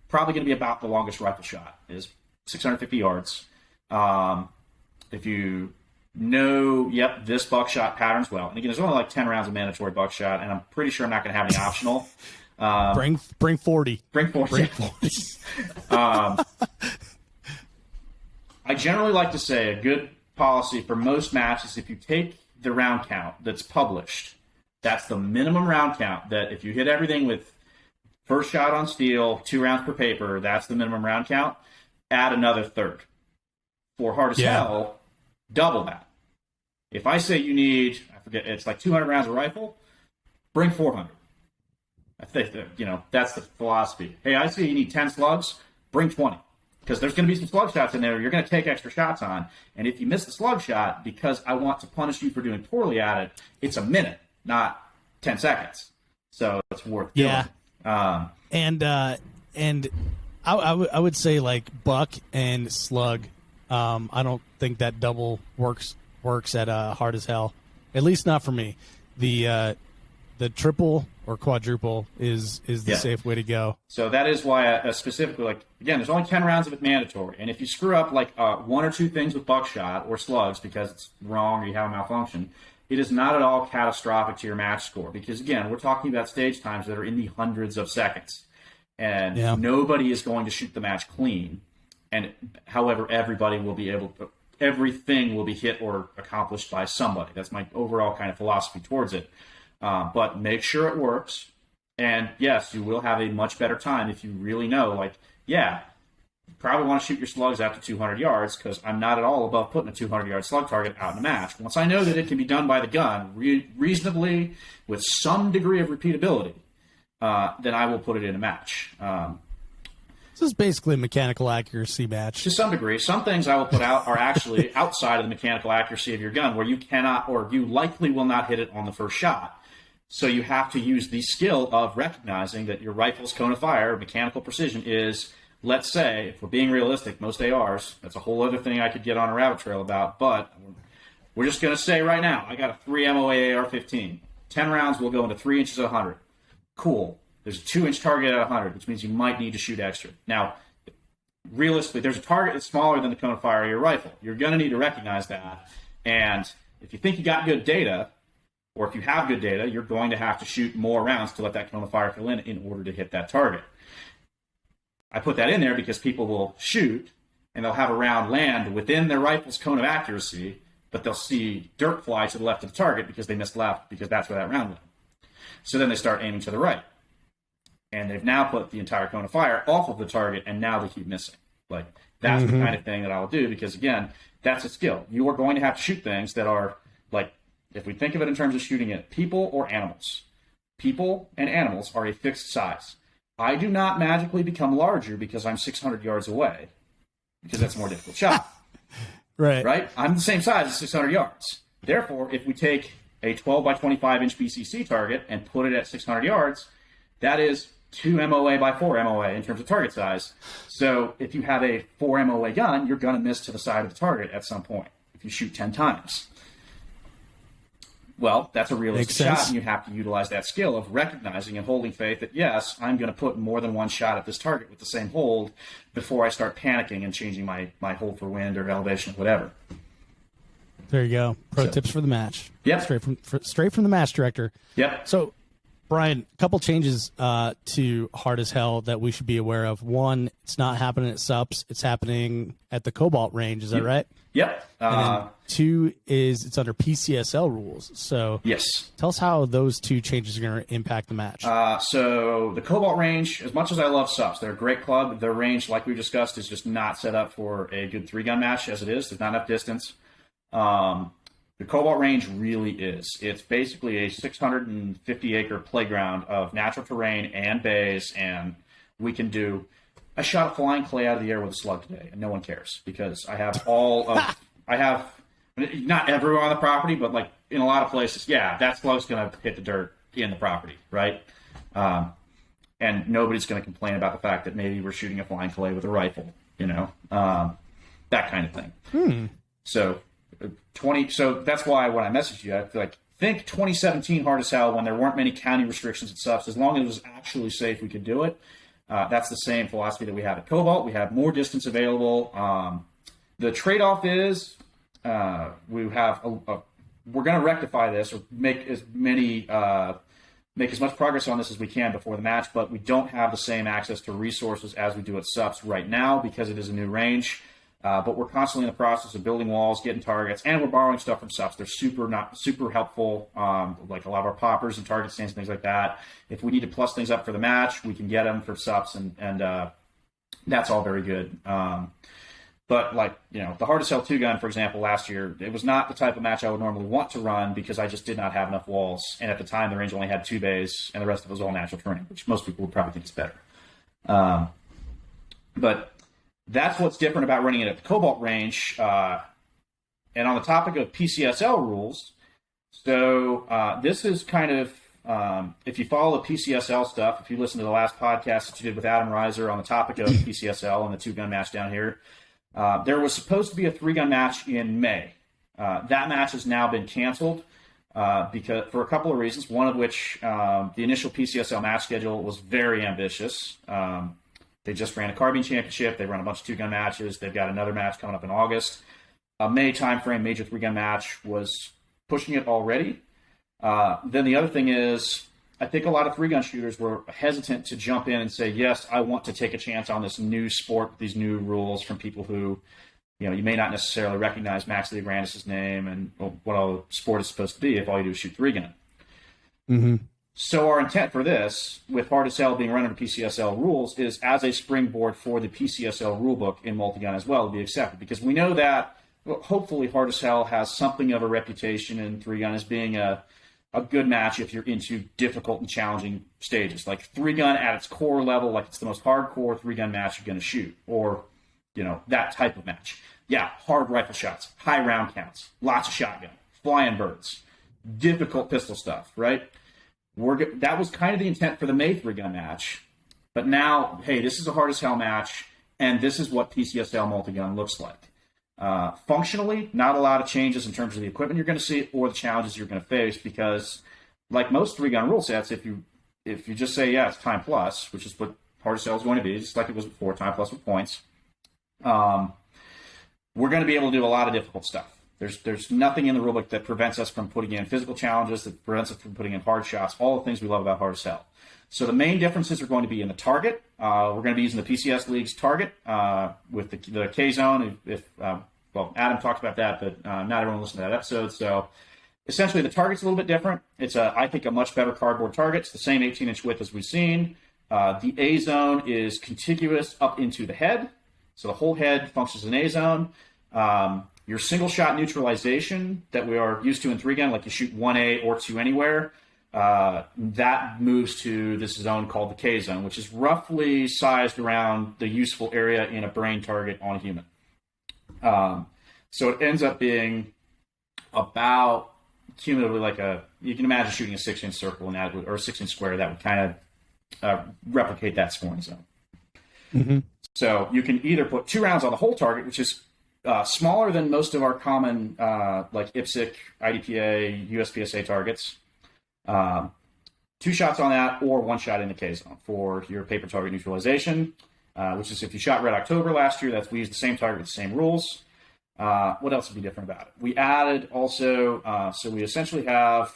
probably going to be about the longest rifle shot, is 650 yards. If you know, this buckshot patterns well. And again, there's only like 10 rounds of mandatory buckshot, and I'm pretty sure I'm not going to have any optional. Bring 40. Bring 40. I generally like to say a good policy for most matches, if you take the round count that's published, that's the minimum round count, that if you hit everything with first shot on steel, 2 rounds per paper, that's the minimum round count, add another third. For hard as hell, double that. If I say you need, I forget, it's like 200 rounds of rifle, bring 400. I think that, that's the philosophy. Hey, I say you need 10 slugs, bring 20. Because there's going to be some slug shots in there you're going to take extra shots on. And if you miss the slug shot, because I want to punish you for doing poorly at it, it's a minute, not 10 seconds. So it's worth doing. Yeah. And I would say, like, buck and slug, I don't think that double works at hard as hell. At least not for me. The triple or quadruple is the safe way to go. So that is why specifically, like, again, there's only 10 rounds of it mandatory. And if you screw up like 1 or 2 things with buckshot or slugs because it's wrong or you have a malfunction, it is not at all catastrophic to your match score. Because again, we're talking about stage times that are in the hundreds of seconds. And nobody is going to shoot the match clean. And however, everything will be hit or accomplished by somebody. That's my overall kind of philosophy towards it. But make sure it works. And yes, you will have a much better time if you really know, like, you probably want to shoot your slugs out to 200 yards, because I'm not at all above putting a 200-yard slug target out in a match. Once I know that it can be done by the gun reasonably with some degree of repeatability, then I will put it in a match. This is basically a mechanical accuracy match. To some degree. Some things I will put out are actually outside of the mechanical accuracy of your gun, where you cannot, or you likely will not hit it on the first shot. So you have to use the skill of recognizing that your rifle's cone of fire, mechanical precision, is, let's say, if we're being realistic, most ARs, that's a whole other thing I could get on a rabbit trail about, but we're just going to say right now, I got a 3 MOA AR-15. 10 rounds will go into 3 inches at 100. Cool. There's a 2-inch target at 100, which means you might need to shoot extra. Now, realistically, there's a target that's smaller than the cone of fire of your rifle. You're going to need to recognize that. And if you think you got good data, or if you have good data, you're going to have to shoot more rounds to let that cone of fire fill in order to hit that target. I put that in there because people will shoot, and they'll have a round land within their rifle's cone of accuracy, but they'll see dirt fly to the left of the target because they missed left, because that's where that round went. So then they start aiming to the right. And they've now put the entire cone of fire off of the target, and now they keep missing. Like, that's the kind of thing that I'll do, because, again, that's a skill. You are going to have to shoot things that are, like, if we think of it in terms of shooting at people or animals, people and animals are a fixed size. I do not magically become larger because I'm 600 yards away, because that's a more difficult shot. Right? I'm the same size as 600 yards. Therefore, if we take a 12 by 25 inch BCC target and put it at 600 yards, that is 2 MOA by 4 MOA in terms of target size. So if you have a 4 MOA gun, you're going to miss to the side of the target at some point if you shoot 10 times. Well, that's a realistic shot, and you have to utilize that skill of recognizing and holding faith that, yes, I'm going to put more than one shot at this target with the same hold before I start panicking and changing my hold for wind or elevation or whatever. There you go. Pro tips for the match. Yep. Straight from the match director. Yep. So Brian, a couple changes to Hard as Hell that we should be aware of. One, it's not happening at SUPs. It's happening at the Cobalt range. Is that right? Yep. And then two is it's under PCSL rules. So yes. Tell us how those two changes are going to impact the match. So the Cobalt range, as much as I love SUPs, they're a great club. Their range, like we discussed, is just not set up for a good 3-gun match as it is. There's not enough distance. The Cobalt range really is. It's basically a 650-acre playground of natural terrain and bays, and we can do... I shot a flying clay out of the air with a slug today, and no one cares because I have I have, not everywhere on the property, but like in a lot of places, yeah, that slug's going to hit the dirt in the property, right? And nobody's going to complain about the fact that maybe we're shooting a flying clay with a rifle, that kind of thing. So that's why when I messaged you, I think 2017 Hard as Hell, when there weren't many county restrictions at SUPs, as long as it was actually safe, we could do it. That's the same philosophy that we have at Cobalt. We have more distance available. The trade-off is we're going to rectify this or make as much progress on this as we can before the match, but we don't have the same access to resources as we do at SUPs right now because it is a new range. But we're constantly in the process of building walls, getting targets, and we're borrowing stuff from SUPs. They're super helpful, like a lot of our poppers and target stands and things like that. If we need to plus things up for the match, we can get them for SUPs, and that's all very good. But the Hard as Hell 2-gun, for example, last year, it was not the type of match I would normally want to run because I just did not have enough walls. And at the time, the range only had 2 bays, and the rest of it was all natural terrain, which most people would probably think is better. But that's what's different about running it at the Cobalt range. And on the topic of PCSL rules, so this is kind of, if you follow the PCSL stuff, if you listen to the last podcast that you did with Adam Reiser on the topic of PCSL and the 2-gun match down here, there was supposed to be a 3-gun match in May. That match has now been canceled because for a couple of reasons, one of which the initial PCSL match schedule was very ambitious. They just ran a carbine championship. They run a bunch of 2-gun matches. They've got another match coming up in August. A May timeframe major 3-gun match was pushing it already. Then the other thing is, I think a lot of 3-gun shooters were hesitant to jump in and say, yes, I want to take a chance on this new sport, these new rules from people who, you may not necessarily recognize Max Lee Grandis' name and what a sport is supposed to be if all you do is shoot 3-gun. Mm-hmm. So our intent for this, with Hard as Hell being run under PCSL rules, is as a springboard for the PCSL rulebook in multi-gun as well to be accepted. Because we know that, hopefully, Hard as Hell has something of a reputation in 3-gun as being a good match if you're into difficult and challenging stages. Like 3-gun at its core level, like it's the most hardcore 3-gun match you're going to shoot. Or, that type of match. Yeah, hard rifle shots, high round counts, lots of shotgun, flying birds, difficult pistol stuff, right? That was kind of the intent for the May 3-gun match. But now, hey, this is a Hard as Hell match, and this is what PCSL multi-gun looks like. Functionally, not a lot of changes in terms of the equipment you're going to see or the challenges you're going to face because, like most 3-gun rule sets, if you just say, yeah, it's time plus, which is what Hard as Hell is going to be, just like it was before, time plus with points, we're going to be able to do a lot of difficult stuff. There's nothing in the rulebook that prevents us from putting in physical challenges, that prevents us from putting in hard shots, all the things we love about Hard as Hell. So the main differences are going to be in the target. We're going to be using the PCS League's target with the K-zone. Adam talked about that, but not everyone listened to that episode. So essentially the target's a little bit different. It's, I think, a much better cardboard target. It's the same 18-inch width as we've seen. The A-zone is contiguous up into the head. So the whole head functions as an A-zone. Your single-shot neutralization that we are used to in 3-gun, like you shoot 1A or 2 anywhere, that moves to this zone called the K-zone, which is roughly sized around the useful area in a brain target on a human. So it ends up being about cumulatively you can imagine shooting a 6-inch circle or a 6-inch square that would kind of replicate that scoring zone. Mm-hmm. So you can either put 2 rounds on the whole target, which is smaller than most of our common like IPSC, IDPA, USPSA targets. 2 shots on that, or 1 shot in the K-zone for your paper target neutralization, which is if you shot Red October last year, we used the same target with the same rules. What else would be different about it? We added also, so we essentially have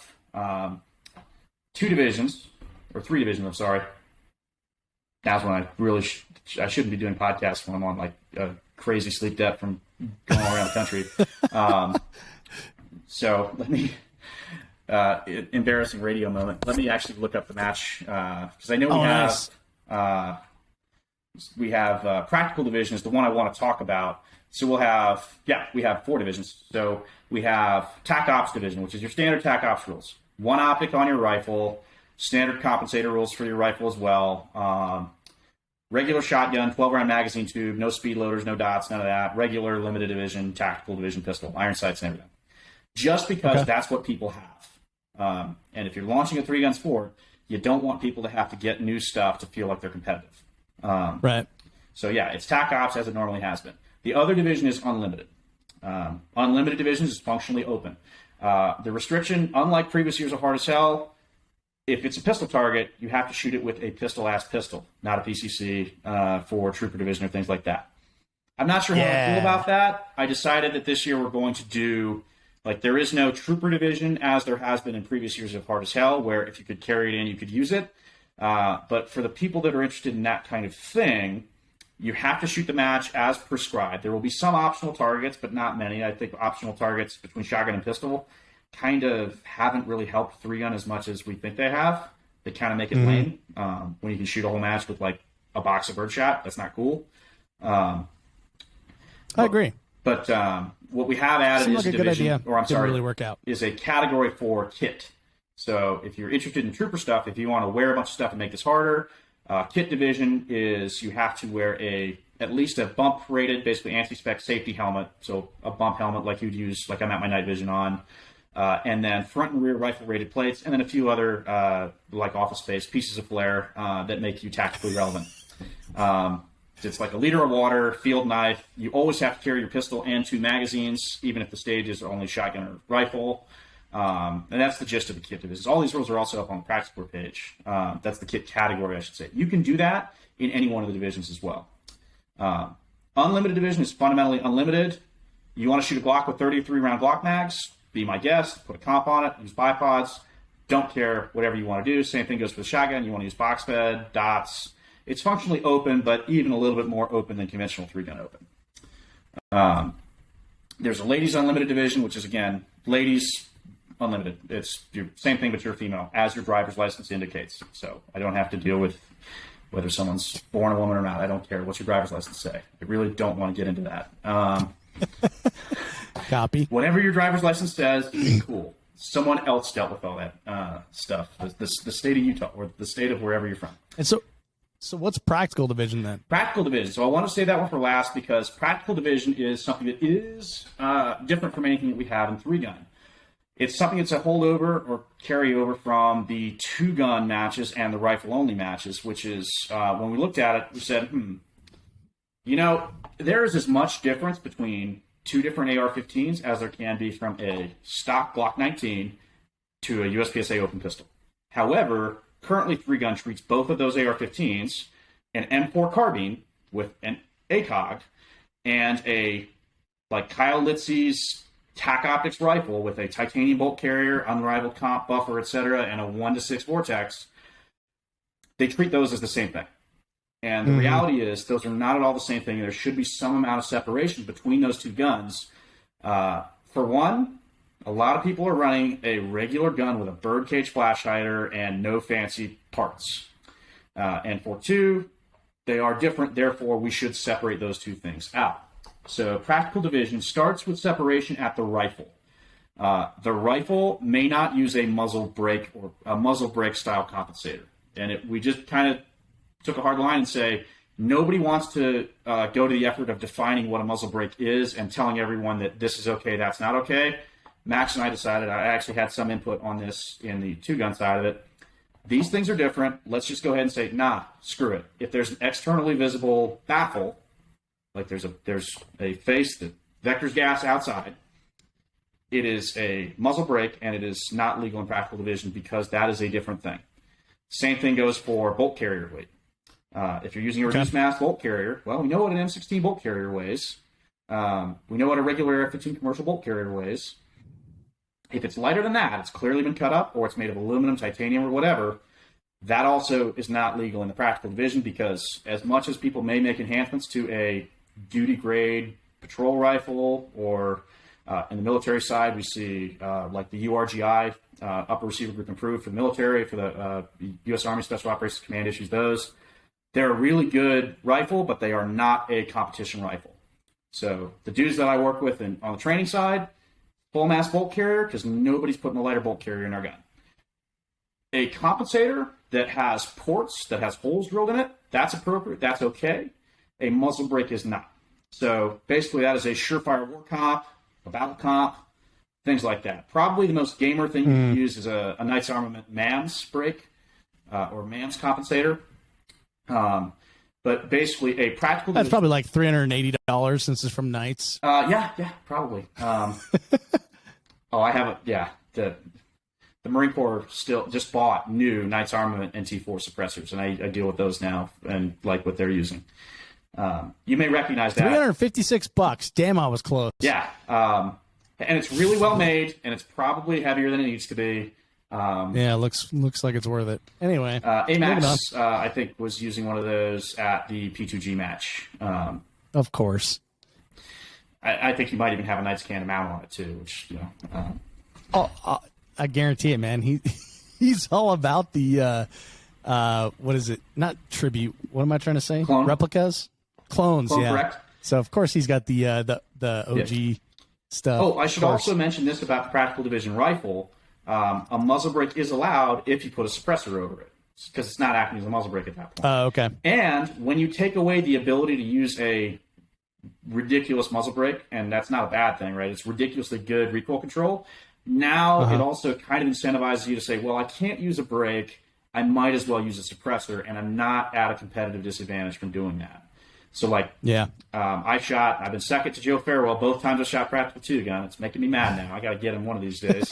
2 divisions. or 3 divisions, I'm sorry. That's when I really I shouldn't be doing podcasts when I'm on like a crazy sleep debt from going all around the country. So let me, embarrassing radio moment. Let me actually look up the match because I know we have practical division is the one I want to talk about. So we have 4 divisions. So we have TAC Ops division, which is your standard TAC Ops rules. 1 optic on your rifle, standard compensator rules for your rifle as well. Regular shotgun, 12-round magazine tube, no speed loaders, no dots, none of that. Regular limited division, tactical division pistol, iron sights, and everything. Just because that's what people have. And if you're launching a 3-gun sport, you don't want people to have to get new stuff to feel like they're competitive. Right. So yeah, it's TAC Ops as it normally has been. The other division is unlimited. Unlimited divisions is functionally open. The restriction, unlike previous years of Hard as Hell, if it's a pistol target, you have to shoot it with a pistol-ass pistol, not a PCC for trooper division or things like that. I'm not sure how I feel about that. I decided that this year we're going to do, like, there is no trooper division as there has been in previous years of Hard as Hell, where if you could carry it in, you could use it. But for the people that are interested in that kind of thing, you have to shoot the match as prescribed. There will be some optional targets, but not many. I think optional targets between shotgun and pistol kind of haven't really helped 3-gun as much as we think they have. They kind of make it lame when you can shoot a whole match with like a box of birdshot. That's not cool. I agree. But what we have added is a division, really work out. Is a category 4 kit. So if you're interested in trooper stuff, if you want to wear a bunch of stuff and make this harder, kit division is you have to wear at least a bump rated, basically anti-spec safety helmet. So a bump helmet like you'd use, like I'm at my night vision on. And then front and rear rifle rated plates, and then a few other like Office Space pieces of flair that make you tactically relevant. It's like a liter of water, field knife. You always have to carry your pistol and 2 magazines, even if the stage is only shotgun or rifle. And that's the gist of the kit divisions. All these rules are also up on the practice board page. That's the kit category, I should say. You can do that in any one of the divisions as well. Unlimited division is fundamentally unlimited. You want to shoot a Glock with 33-round Glock mags? Be my guest, put a comp on it, use bipods, don't care, whatever you want to do. Same thing goes for the shotgun. You want to use box fed, dots. It's functionally open, but even a little bit more open than conventional 3-gun open. There's a ladies unlimited division, which is, again, ladies unlimited. It's your same thing, but you're a female, as your driver's license indicates. So I don't have to deal with whether someone's born a woman or not. I don't care. What's your driver's license say? I really don't want to get into that. Copy. Whatever your driver's license says, cool. Someone else dealt with all that stuff. The state of Utah or the state of wherever you're from. And so what's practical division then? Practical division. So I want to say that one for last because practical division is something that is different from anything that we have in 3-gun. It's something that's a holdover or carryover from the 2-gun matches and the rifle-only matches, which is when we looked at it, we said, there is as much difference between 2 different AR-15s as there can be from a stock Glock 19 to a USPSA open pistol. However, currently 3-gun treats both of those AR-15s, an M4 carbine with an ACOG, and a like Kyle Litzy's TAC Optics rifle with a titanium bolt carrier, unrivaled comp, buffer, etc., and a 1-6 Vortex. They treat those as the same thing. And the reality is, those are not at all the same thing. There should be some amount of separation between those 2 guns. For one, a lot of people are running a regular gun with a birdcage flash hider and no fancy parts. And for 2, they are different. Therefore, we should separate those 2 things out. So practical division starts with separation at the rifle. The rifle may not use a muzzle brake or a muzzle brake style compensator. And we just kind of took a hard line and say, nobody wants to go to the effort of defining what a muzzle brake is and telling everyone that this is okay, that's not okay. Max and I decided, I actually had some input on this in the 2-gun side of it. These things are different. Let's just go ahead and say, nah, screw it. If there's an externally visible baffle, like there's a face that vectors gas outside, it is a muzzle brake and it is not legal in practical division because that is a different thing. Same thing goes for bolt carrier weight. If you're using a reduced mass bolt carrier, well, we know what an M16 bolt carrier weighs. We know what a regular AR-15 commercial bolt carrier weighs. If it's lighter than that, it's clearly been cut up, or it's made of aluminum, titanium, or whatever, That also is not legal in the practical division because as much as people may make enhancements to a duty grade patrol rifle, or in the military side, we see like the URGI, Upper Receiver Group Improved for the military, for the U.S. Army Special Operations Command issues those. They're a really good rifle, but they are not a competition rifle. So the dudes that I work with on the training side, full mass bolt carrier, because nobody's putting a lighter bolt carrier in our gun. A compensator that has ports, that has holes drilled in it, that's appropriate, that's okay. A muzzle brake is not. So basically that is a surefire war comp, a battle comp, things like that. Probably the most gamer thing you can use is a Knight's Armament MAMS brake, or MAMS compensator. But basically a practical... That's probably like $380 since it's from Knights. Yeah, probably. I have a... Yeah, the Marine Corps still just bought new Knights Armament NT4 suppressors, and I deal with those now and like what they're using. You may recognize that. $356. Damn, I was close. Yeah. And it's really well made, and it's probably heavier than it needs to be. Yeah, looks like it's worth it. Anyway, AMAX, I think, was using one of those at the P2G match. Of course. I think he might even have a Knights can mount on it too, which I guarantee it, man. He's all about the what is it? Not tribute. What am I trying to say? Clone. Replicas, clones. Clone, yeah. correct. So of course he's got the OG stuff. Oh, I should also mention this about the Practical Division rifle. A muzzle brake is allowed if you put a suppressor over it, because it's not acting as a muzzle brake at that point. Okay. And when you take away the ability to use a ridiculous muzzle brake, and that's not a bad thing, right? It's ridiculously good recoil control. Now it also kind of incentivizes you to say, well, I can't use a brake. I might as well use a suppressor, and I'm not at a competitive disadvantage from doing that. So, I've been second to Joe Farewell both times I shot Practical 2 gun. It's making me mad now. I got to get him one of these days.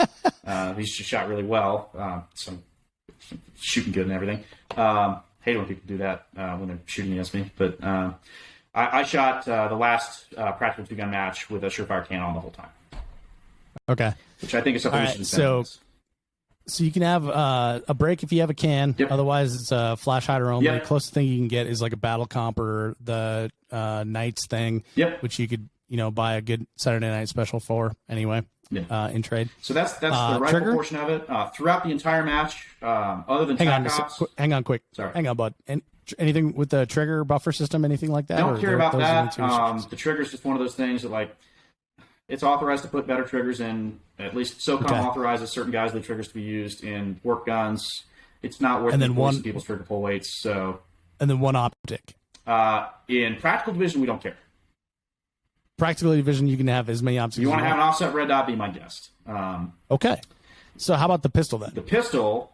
He's just shot really well. So shooting good and everything. Hate when people do that when they're shooting against me. But I shot the last Practical 2 gun match with a surefire can on the whole time. Okay. Which I think is something we should incentivize. So you can have a brake if you have a can. Yep. Otherwise, it's a flash hider only. Yep. The closest thing you can get is like a battle comp or the Knights thing, which you could buy a good Saturday night special for anyway in trade. So that's the rifle trigger? portion of it. Throughout the entire match, other than hang on quick. Sorry. Hang on, bud. And anything with the trigger buffer system, anything like that? I don't care about that. The trigger's just one of those things that it's authorized to put better triggers in. At least SOCOM authorizes certain guys the triggers to be used in work guns. It's not worth people's trigger pull weights. So, and then one optic. In Practical Division, we don't care. Practical Division, you can have as many optics. You want to have an offset red dot? Be my guest. Okay. So how about the pistol then? The pistol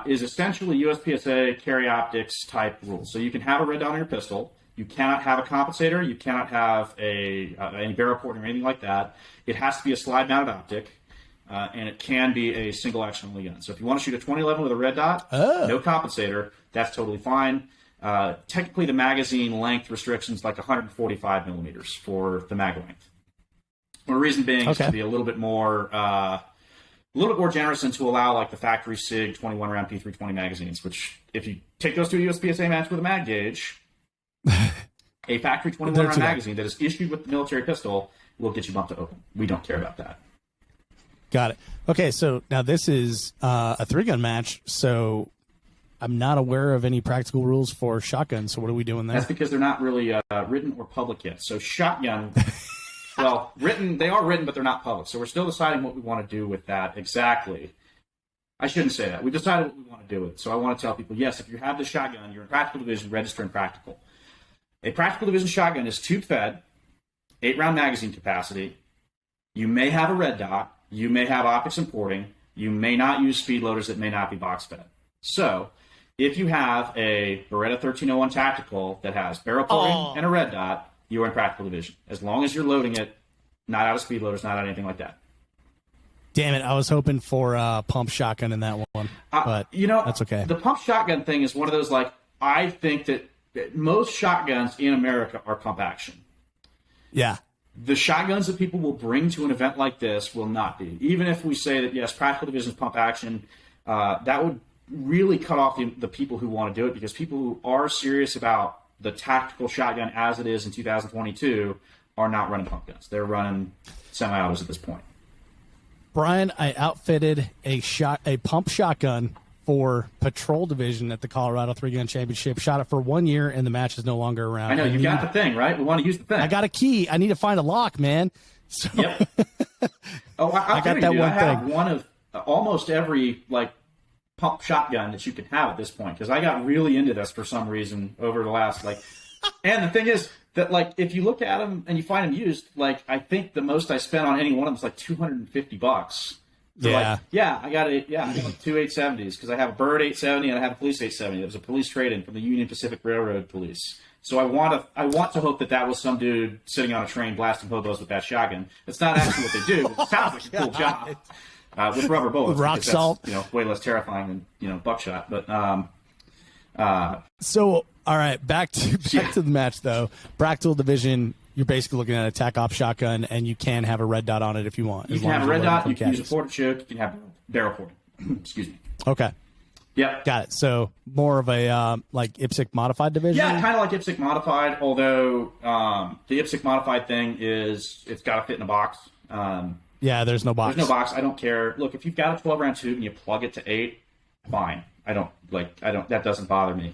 is essentially USPSA carry optics type rules. So you can have a red dot on your pistol. You cannot have a compensator. You cannot have any barrel port or anything like that. It has to be a slide-mounted optic, and it can be a single-action only gun. So if you want to shoot a 2011 with a red dot, no compensator, that's totally fine. Technically, the magazine length restriction is like 145 millimeters for the mag length. The reason being is to be a little bit more generous and to allow like the factory SIG 21-round P320 magazines, which if you take those to a USPSA match with a mag gauge, a factory 21-round magazine that is issued with the military pistol will get you bumped to open. We don't care about that. Got it. Okay, so now this is a 3-gun match, so I'm not aware of any practical rules for shotguns, so what are we doing there? That's because they're not really written or public yet. So shotgun, they are written, but they're not public. So we're still deciding what we want to do with that exactly. I shouldn't say that. We decided what we want to do with it. So I want to tell people, yes, if you have the shotgun, you're in Practical Division, register in Practical. A Practical Division shotgun is tube-fed, 8-round magazine capacity. You may have a red dot. You may have optics and porting. You may not use speed loaders that may not be box-fed. So if you have a Beretta 1301 Tactical that has barrel porting and a red dot, you are in Practical Division. As long as you're loading it, not out of speed loaders, not out of anything like that. Damn it, I was hoping for pump shotgun in that one, but that's okay. The pump shotgun thing is one of those, I think that most shotguns in America are pump action. Yeah. The shotguns that people will bring to an event like this will not be. Even if we say that, yes, Practical Division is pump action, that would really cut off the people who want to do it, because people who are serious about the tactical shotgun as it is in 2022 are not running pump guns. They're running semi-autos at this point. Brian, I outfitted a pump shotgun for patrol division at the Colorado 3-Gun Championship. Shot it for 1 year, and the match is no longer around. I know, you got the thing, right? We want to use the thing. I got a key. I need to find a lock, man. So yep. Oh, I got that one thing. I have one of almost every pump shotgun that you can have at this point, because I got really into this for some reason over the last and the thing is that if you look at them and you find them used, I think the most I spent on any one of them was $250. So yeah. I got it. Yeah, I got two 870s, because I have a Bird 870 and I have a Police 870. It was a police trade-in from the Union Pacific Railroad Police. So I want to hope that was some dude sitting on a train blasting hobos with that shotgun. It's not actually what they do, but it sounds like a cool job. With rubber bullets, with rock salt, way less terrifying than buckshot. But so all right, back to the match though. Bractal division, you're basically looking at a tac op shotgun, and you can have a red dot on it if you want. You can have a red dot. You can use a ported choke. You can have barrel ported. Excuse me. Okay. Yep. Got it. So more of a IPSC modified division? Yeah, kind of like IPSC modified, although the IPSC modified thing is it's got to fit in a box. Yeah, there's no box. There's no box. I don't care. Look, if you've got a 12-round tube and you plug it to 8, fine. That doesn't bother me.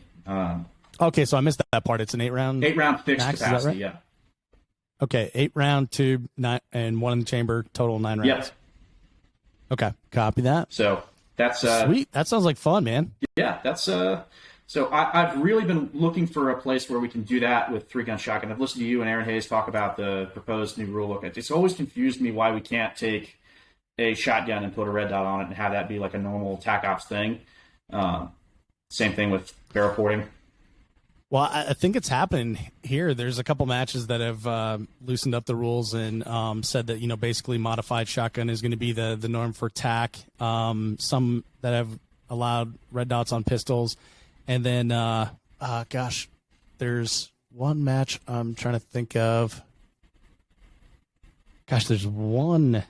Okay, so I missed that part. It's an 8-round? 8-round fixed max, capacity, right? yeah. Okay, 8-round tube, 9, and 1 in the chamber, total 9 rounds. Yep. Okay, copy that. So that's sweet. That sounds like fun, man. Yeah, that's so I've really been looking for a place where we can do that with 3-gun shotgun. I've listened to you and Aaron Hayes talk about the proposed new rule book. It's always confused me why we can't take a shotgun and put a red dot on it and have that be like a normal tac ops thing. Same thing with barrel porting. Well, I think it's happening here. There's a couple matches that have loosened up the rules and said that, basically modified shotgun is going to be the norm for tac. Some that have allowed red dots on pistols. And then, there's one match I'm trying to think of. Gosh, there's one.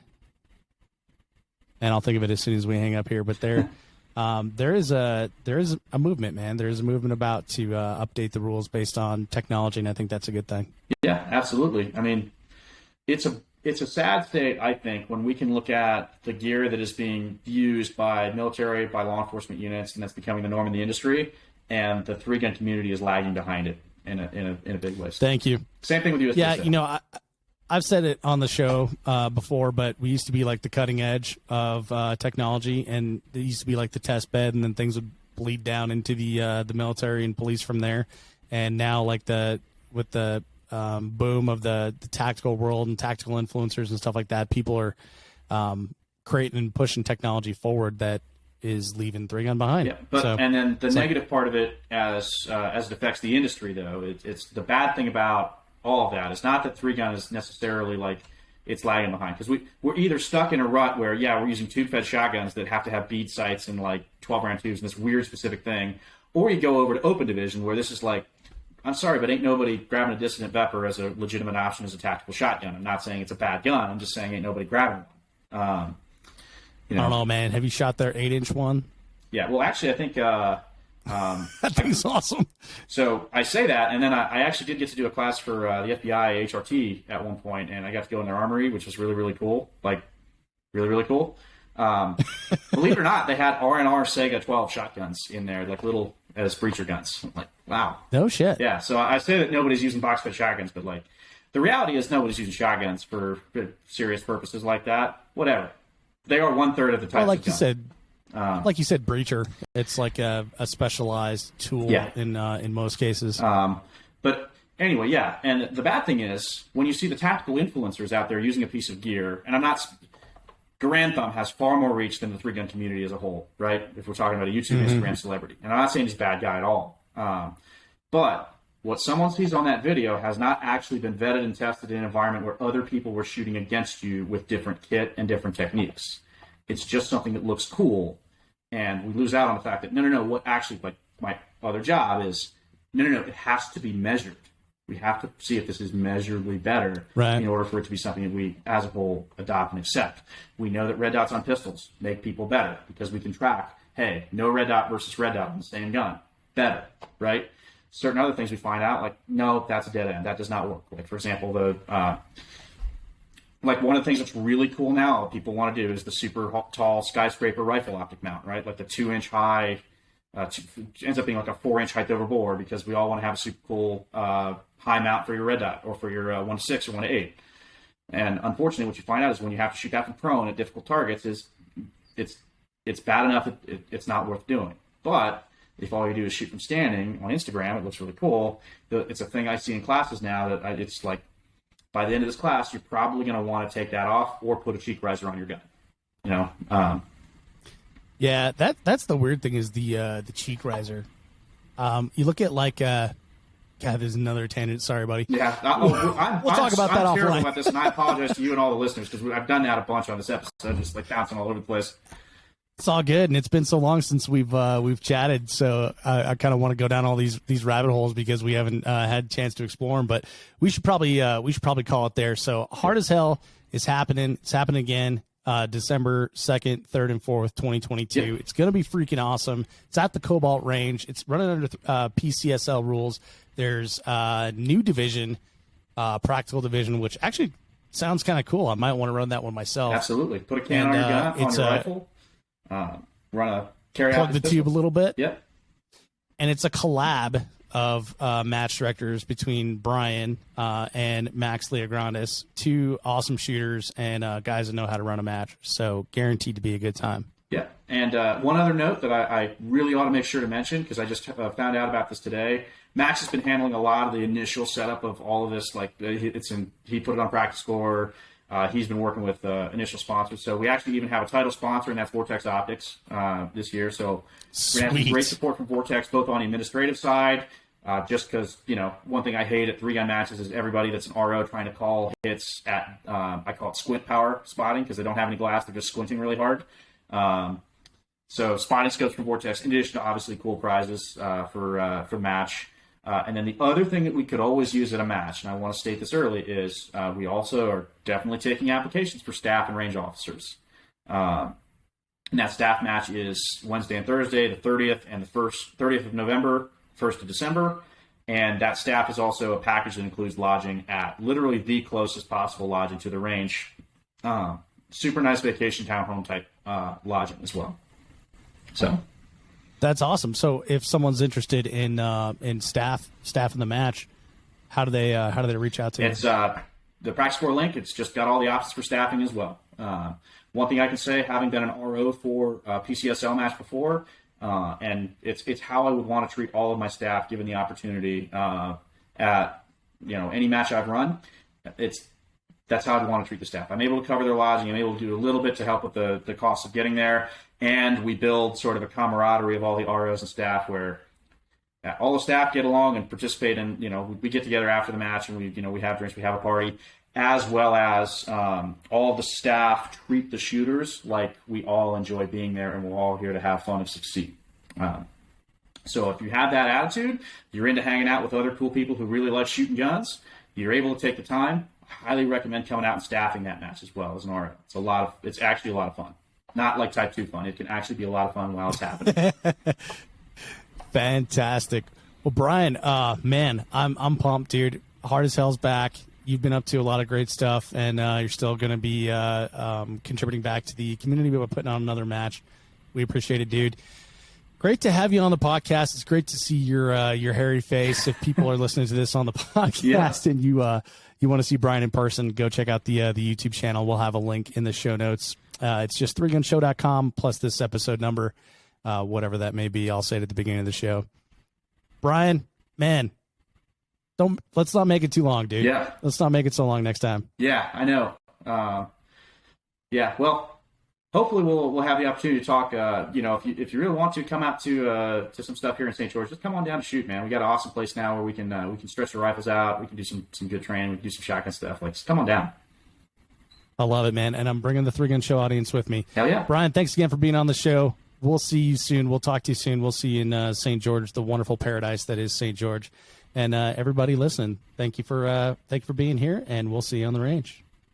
And I'll think of it as soon as we hang up here. But there is a movement, man. There is a movement about to update the rules based on technology, and I think that's a good thing. Yeah, absolutely. I mean, it's a sad state, I think, when we can look at the gear that is being used by military, by law enforcement units, and that's becoming the norm in the industry, and the 3-gun community is lagging behind it in a big way. Thank you. Same thing with USB. Yeah, I've said it on the show before, but we used to be like the cutting edge of technology, and it used to be like the test bed, and then things would bleed down into the military and police from there. And now, with the boom of the tactical world and tactical influencers and stuff like that, people are creating and pushing technology forward that is leaving 3-gun behind. Yeah, and then the negative part of it, as it affects the industry, though, it's the bad thing about all of that. It's not that 3-gun is necessarily it's lagging behind, because we're either stuck in a rut where we're using tube-fed shotguns that have to have bead sights and 12-round tubes and this weird specific thing, or you go over to open division where this is I'm sorry, but ain't nobody grabbing a dissident Vepr as a legitimate option as a tactical shotgun. I'm not saying it's a bad gun. I'm just saying ain't nobody grabbing one. I don't know, man. Have you shot their 8-inch one? Yeah. Well, actually, I think that thing's awesome. So I say that, and then I actually did get to do a class for the FBI HRT at one point, and I got to go in their armory, which was really, really cool. Really, really cool. Believe it or not, they had R&R Sega 12 shotguns in there, little as breacher guns. I'm wow. No shit. Yeah. So I say that nobody's using box-fed shotguns, but the reality is nobody's using shotguns for serious purposes like that. Whatever. They are 1/3 of the types. Well, like you said, breacher. It's like a specialized tool in most cases. But anyway, yeah. And the bad thing is when you see the tactical influencers out there using a piece of gear, and Garand Thumb has far more reach than the 3-gun community as a whole, right? If we're talking about a YouTube Instagram celebrity, and I'm not saying he's a bad guy at all, but what someone sees on that video has not actually been vetted and tested in an environment where other people were shooting against you with different kit and different techniques. It's just something that looks cool, and we lose out on the fact that no, what actually, my other job is, no, it has to be measured. We have to see if this is measurably better in order for it to be something that we, as a whole, adopt and accept. We know that red dots on pistols make people better because we can track, hey, no red dot versus red dot on the same gun, better, right? Certain other things we find out, like, no, that's a dead end. That does not work. Like, for example, like one of the things that's really cool now people want to do is the super tall skyscraper rifle optic mount, right? Like the 2-inch high, ends up being like a 4-inch height over bore, because we all want to have a super cool high mount for your red dot or for your 1-6 or 1-8. And unfortunately, what you find out is when you have to shoot that from prone at difficult targets, is it's bad enough that it's not worth doing. But if all you do is shoot from standing on Instagram, it looks really cool. It's a thing I see in classes now that it's like, by the end of this class, you're probably going to want to take that off or put a cheek riser on your gun. You know. Yeah, that's the weird thing is the cheek riser. You look at like God, there's another tangent. Sorry, buddy. Yeah, we'll talk about that offline. I'm terrible about this, and I apologize to you and all the listeners, because I've done that a bunch on this episode, just like bouncing all over the place. It's all good, and it's been so long since we've chatted, so I kind of want to go down all these rabbit holes because we haven't had a chance to explore them. But we should probably call it there. So Hard as Hell is happening. It's happening again. December 2nd, 3rd, and 4th, 2022. Yep. It's going to be freaking awesome. It's at the Cobalt Range. It's running under PCSL rules. There's a new division, practical division, which actually sounds kind of cool. I might want to run that one myself. Absolutely. Put a can on your gun, on your rifle. Run a carry plug the tube a little bit. Yep. And it's a collab of match directors between Brian and Max Leograndis, two awesome shooters and guys that know how to run a match. So guaranteed to be a good time. Yeah. And one other note that I really ought to make sure to mention, because I just found out about this today. Max has been handling a lot of the initial setup of all of this. Like he put it on Practice Score. He's been working with initial sponsors. So we actually even have a title sponsor, and that's Vortex Optics this year. So we're going to have great support from Vortex, both on the administrative side, just because, one thing I hate at 3-gun matches is everybody that's an RO trying to call hits at, I call it squint power spotting, because they don't have any glass. They're just squinting really hard. So spotting scopes from Vortex, in addition to obviously cool prizes for match. And then the other thing that we could always use at a match, and I want to state this early, is we also are definitely taking applications for staff and range officers. And that staff match is Wednesday and Thursday, the 30th and the 30th of November, 1st of December. And that staff is also a package that includes lodging at literally the closest possible lodging to the range. Super nice vacation townhome type lodging as well. So that's awesome. So if someone's interested in staff in the match, how do they reach out to you? It's the Practice Score link. It's just got all the options for staffing as well. One thing I can say, having done an RO for a PCSL match before, and it's how I would want to treat all of my staff given the opportunity at any match I've run. That's how I'd want to treat the staff. I'm able to cover their lodging. I'm able to do a little bit to help with the cost of getting there. And we build sort of a camaraderie of all the ROs and staff where all the staff get along and participate in, we get together after the match and we have drinks, we have a party, as well as all of the staff treat the shooters like we all enjoy being there and we're all here to have fun and succeed. So if you have that attitude, you're into hanging out with other cool people who really like shooting guns, you're able to take the time, I highly recommend coming out and staffing that match as well as an RO. It's actually a lot of fun. Not like type 2 fun. It can actually be a lot of fun while it's happening. Fantastic. Well, Brian, man, I'm pumped, dude. Hard as Hell's back. You've been up to a lot of great stuff, and you're still going to be contributing back to the community by putting on another match. We appreciate it, dude. Great to have you on the podcast. It's great to see your hairy face. If people are listening to this on the podcast and you want to see Brian in person, go check out the YouTube channel. We'll have a link in the show notes. It's just 3gunshow.com plus this episode number, whatever that may be. I'll say it at the beginning of the show. Brian, man, let's not make it too long, dude. Yeah. Let's not make it so long next time. Yeah, I know. Well, hopefully we'll have the opportunity to talk. If you really want to come out to some stuff here in St. George, just come on down to shoot, man. We got an awesome place now where we can stretch the rifles out. We can do some good training. We can do some shotgun stuff. Like, just come on down. I love it, man. And I'm bringing the 3-Gun Show audience with me. Hell yeah. Brian, thanks again for being on the show. We'll see you soon. We'll talk to you soon. We'll see you in St. George, the wonderful paradise that is St. George. And everybody listening, thank you for being here, and we'll see you on the range.